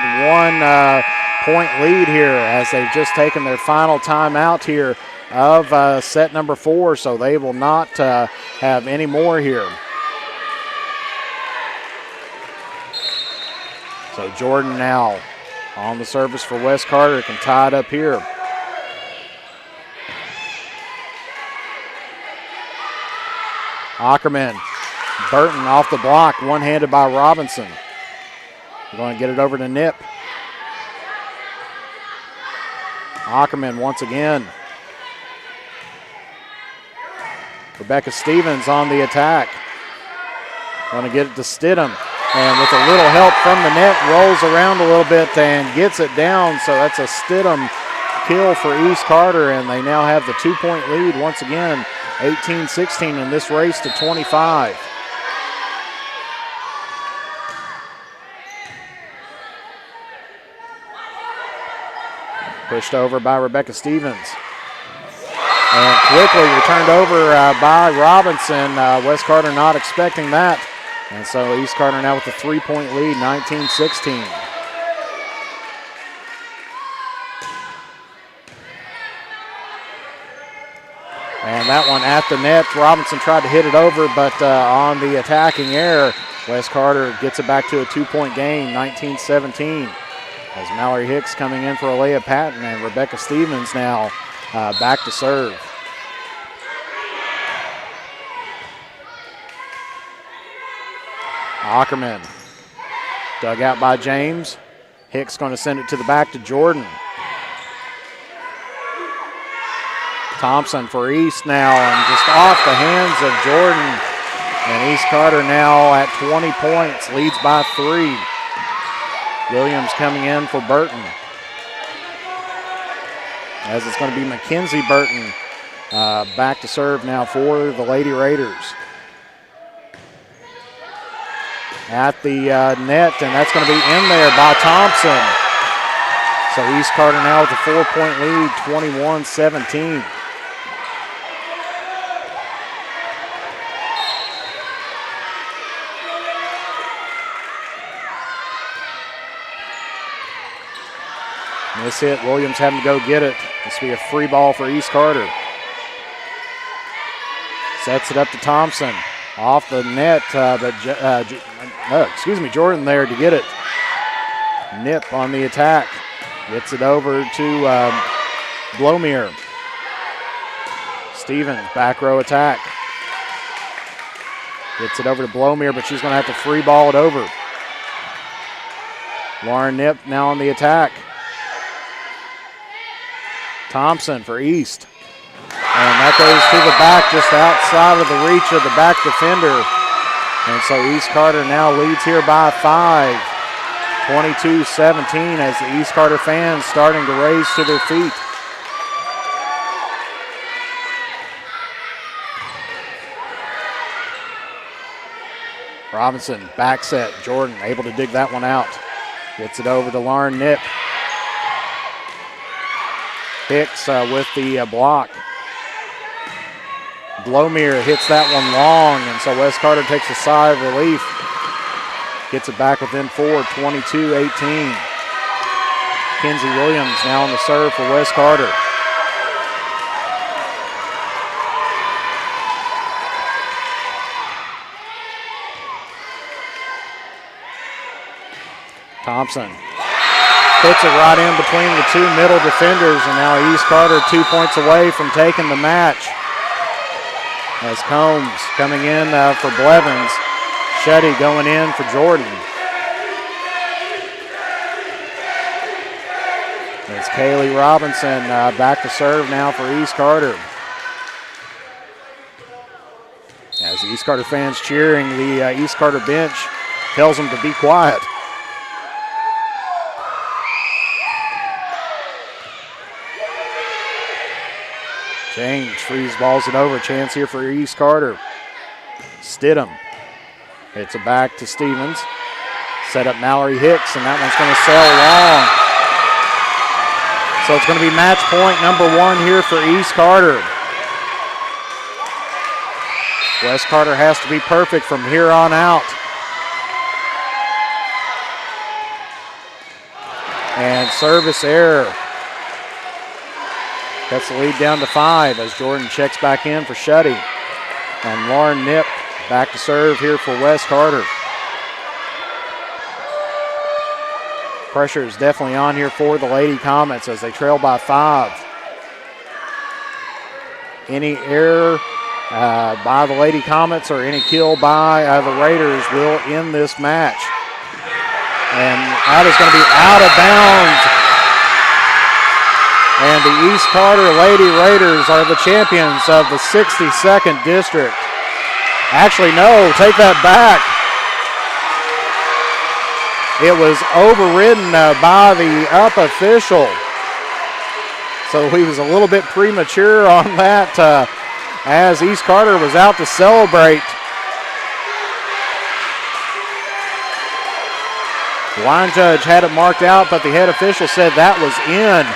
1 point lead here as they've just taken their final timeout here of set number 4, so they will not have any more here. So Jordan now on the service for West Carter, can tie it up here. Ackerman, Burton off the block, one-handed by Robinson. We're going to get it over to Nip. Ackerman once again. Rebecca Stevens on the attack. Going to get it to Stidham. And with a little help from the net, rolls around a little bit and gets it down. So that's a Stidham kill for East Carter, and they now have the 2-point lead once again, 18-16 in this race to 25. Pushed over by Rebecca Stevens. And quickly returned over by Robinson. West Carter not expecting that. And so East Carter now with a 3-point lead, 19-16. And that one at the net. Robinson tried to hit it over, but on the attacking error, West Carter gets it back to a 2-point game, 19-17. As Mallory Hicks coming in for Alea Patton, and Rebecca Stevens now back to serve. Ackerman dug out by James. Hicks going to send it to the back to Jordan. Thompson for East now, and just off the hands of Jordan. And East Carter now at 20 points, leads by 3. Williams coming in for Burton. As it's going to be Mackenzie Burton back to serve now for the Lady Raiders. At the net, and that's going to be in there by Thompson. So East Carter now with a 4-point lead, 21-17. Miss hit, Williams having to go get it. This will be a free ball for East Carter. Sets it up to Thompson. Off the net, Jordan there to get it. Nip on the attack. Gets it over to Blomere. Stevens, back row attack. Gets it over to Blomere, but she's going to have to free ball it over. Lauren Nip now on the attack. Thompson for East. And that goes to the back, just outside of the reach of the back defender. And so East Carter now leads here by 5, 22-17, as the East Carter fans starting to raise to their feet. Robinson, back set. Jordan able to dig that one out. Gets it over to Lauren Nip. Hicks with the block. Blomere hits that one long, and so West Carter takes a sigh of relief. Gets it back within 4, 22-18. Kenzie Williams now on the serve for West Carter. Thompson puts it right in between the two middle defenders, and now East Carter 2 points away from taking the match. As Combs coming in for Blevins. Shetty going in for Jordan. It's Kaylee Robinson back to serve now for East Carter. As the East Carter fans cheering, the East Carter bench tells them to be quiet. James freeze balls it over. Chance here for East Carter. Stidham. It's a back to Stevens. Set up Mallory Hicks, and that one's going to sail long. So it's going to be match point number 1 here for East Carter. West Carter has to be perfect from here on out. And service error. Cuts the lead down to 5 as Jordan checks back in for Shetty. And Lauren Nip back to serve here for West Carter. Pressure is definitely on here for the Lady Comets as they trail by 5. Any error by the Lady Comets or any kill by the Raiders will end this match. And that is going to be out of bounds. And the East Carter Lady Raiders are the champions of the 62nd District. Actually, no, take that back. It was overridden by the up official. So he was a little bit premature on that as East Carter was out to celebrate. The line judge had it marked out, but the head official said that was in.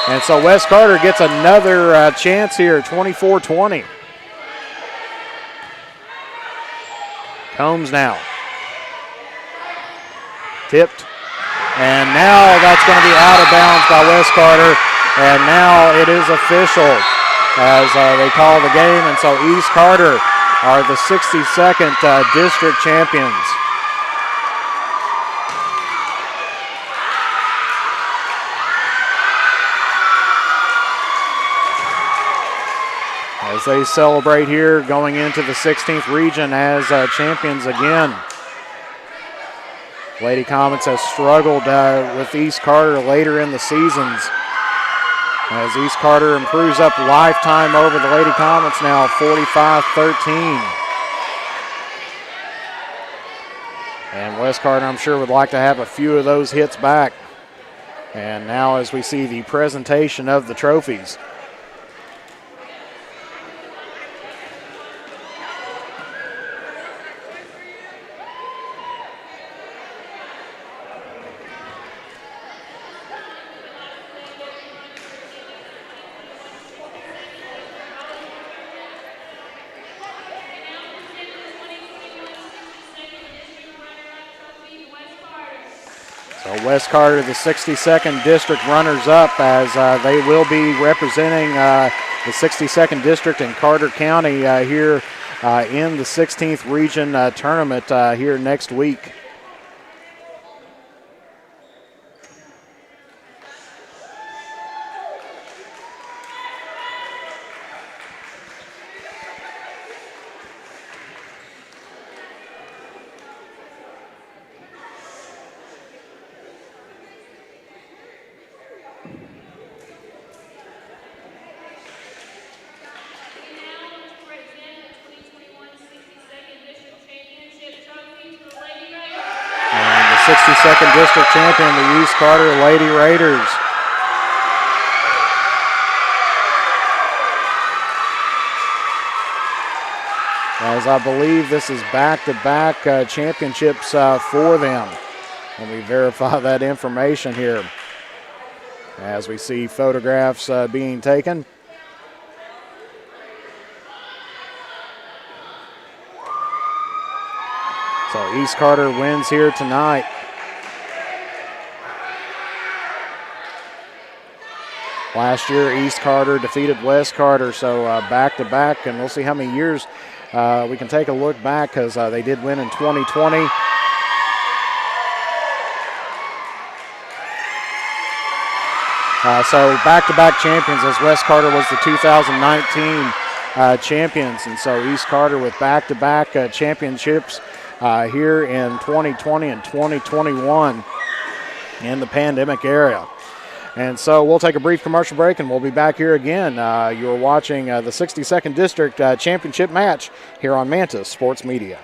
And so West Carter gets another chance here, 24-20. Combs now. Tipped. And now that's going to be out of bounds by West Carter. And now it is official as they call the game. And so East Carter are the 62nd district champions. As they celebrate here going into the 16th region as champions again. Lady Comets has struggled with East Carter later in the seasons. As East Carter improves up lifetime over the Lady Comets now 45-13. And West Carter, I'm sure, would like to have a few of those hits back. And now as we see the presentation of the trophies. West Carter, the 62nd District runners-up, as they will be representing the 62nd District in Carter County here in the 16th region tournament here next week. And the 62nd District Champion, the East Carter Lady Raiders. As I believe this is back-to-back championships for them. And we verify that information here as we see photographs being taken. So East Carter wins here tonight. Last year, East Carter defeated West Carter, so back-to-back, and we'll see how many years we can take a look back because they did win in 2020. So back-to-back champions, as West Carter was the 2019 champions, and so East Carter with back-to-back championships here in 2020 and 2021 in the pandemic era. And so we'll take a brief commercial break and we'll be back here again. You're watching the 62nd District Championship match here on Mantis Sports Media.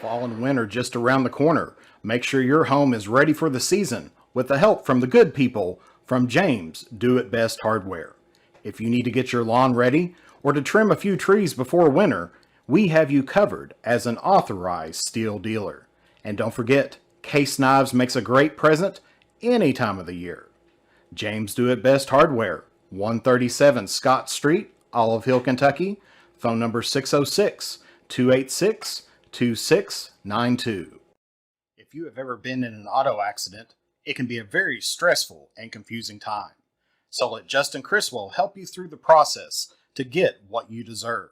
Fall and winter just around the corner. Make sure your home is ready for the season with the help from the good people from James Do It Best Hardware. If you need to get your lawn ready or to trim a few trees before winter, we have you covered as an authorized steel dealer. And don't forget, case knives makes a great present any time of the year. James Do It Best Hardware, 137 Scott Street, Olive Hill, Kentucky. Phone number 606-286-2692. If you have ever been in an auto accident, it can be a very stressful and confusing time. So let Justin Criswell help you through the process to get what you deserve.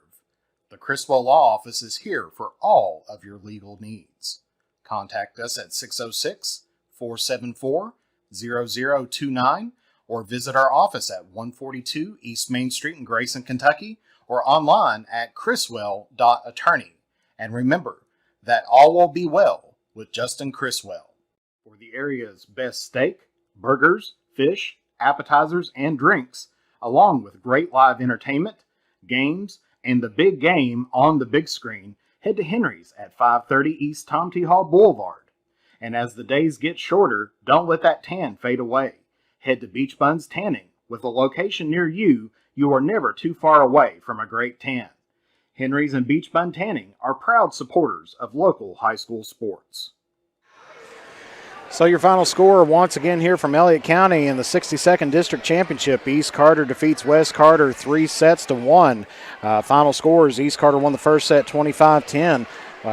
The Criswell Law Office is here for all of your legal needs. Contact us at 606-474-0029 or visit our office at 142 East Main Street in Grayson, Kentucky, or online at criswell.attorney. And remember that all will be well with Justin Criswell. For the area's best steak, burgers, fish, appetizers, and drinks, along with great live entertainment, games, and the big game on the big screen, head to Henry's at 530 East Tom T. Hall Boulevard. And as the days get shorter, don't let that tan fade away. Head to Beach Buns Tanning. With a location near you, you are never too far away from a great tan. Henry's and Beach Bun Tanning are proud supporters of local high school sports. So your final score once again here from Elliott County in the 62nd District Championship. East Carter defeats West Carter 3-1. Final scores, East Carter won the first set 25-10.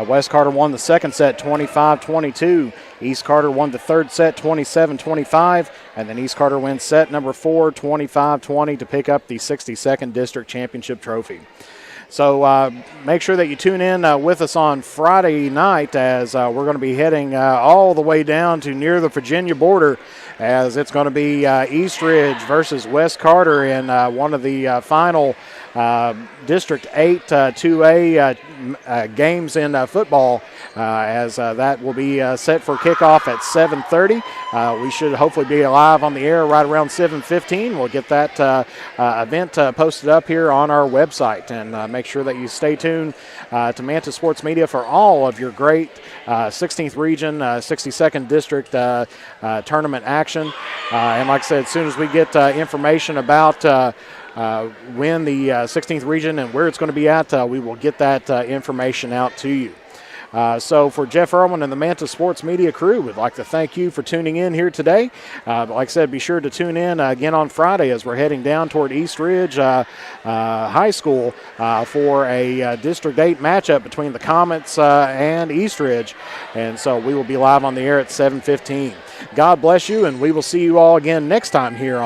West Carter won the second set 25-22. East Carter won the third set 27-25. And then East Carter wins set number 4 25-20 to pick up the 62nd District Championship trophy. So make sure that you tune in with us on Friday night as we're going to be heading all the way down to near the Virginia border, as it's going to be East Ridge versus West Carter in one of the final District 8 2A games in football, as that will be set for kickoff at 7:30. We should hopefully be live on the air right around 7:15. We'll get that event posted up here on our website, and make sure that you stay tuned to Mantis Sports Media for all of your great 16th Region, 62nd District tournament action. And like I said, as soon as we get information about when the 16th Region and where it's going to be at, we will get that information out to you. So for Jeff Irwin and the Mantis Sports Media crew, we'd like to thank you for tuning in here today. Like I said, be sure to tune in again on Friday as we're heading down toward East Ridge High School for a District 8 matchup between the Comets and East Ridge. And so we will be live on the air at 7:15. God bless you, and we will see you all again next time here on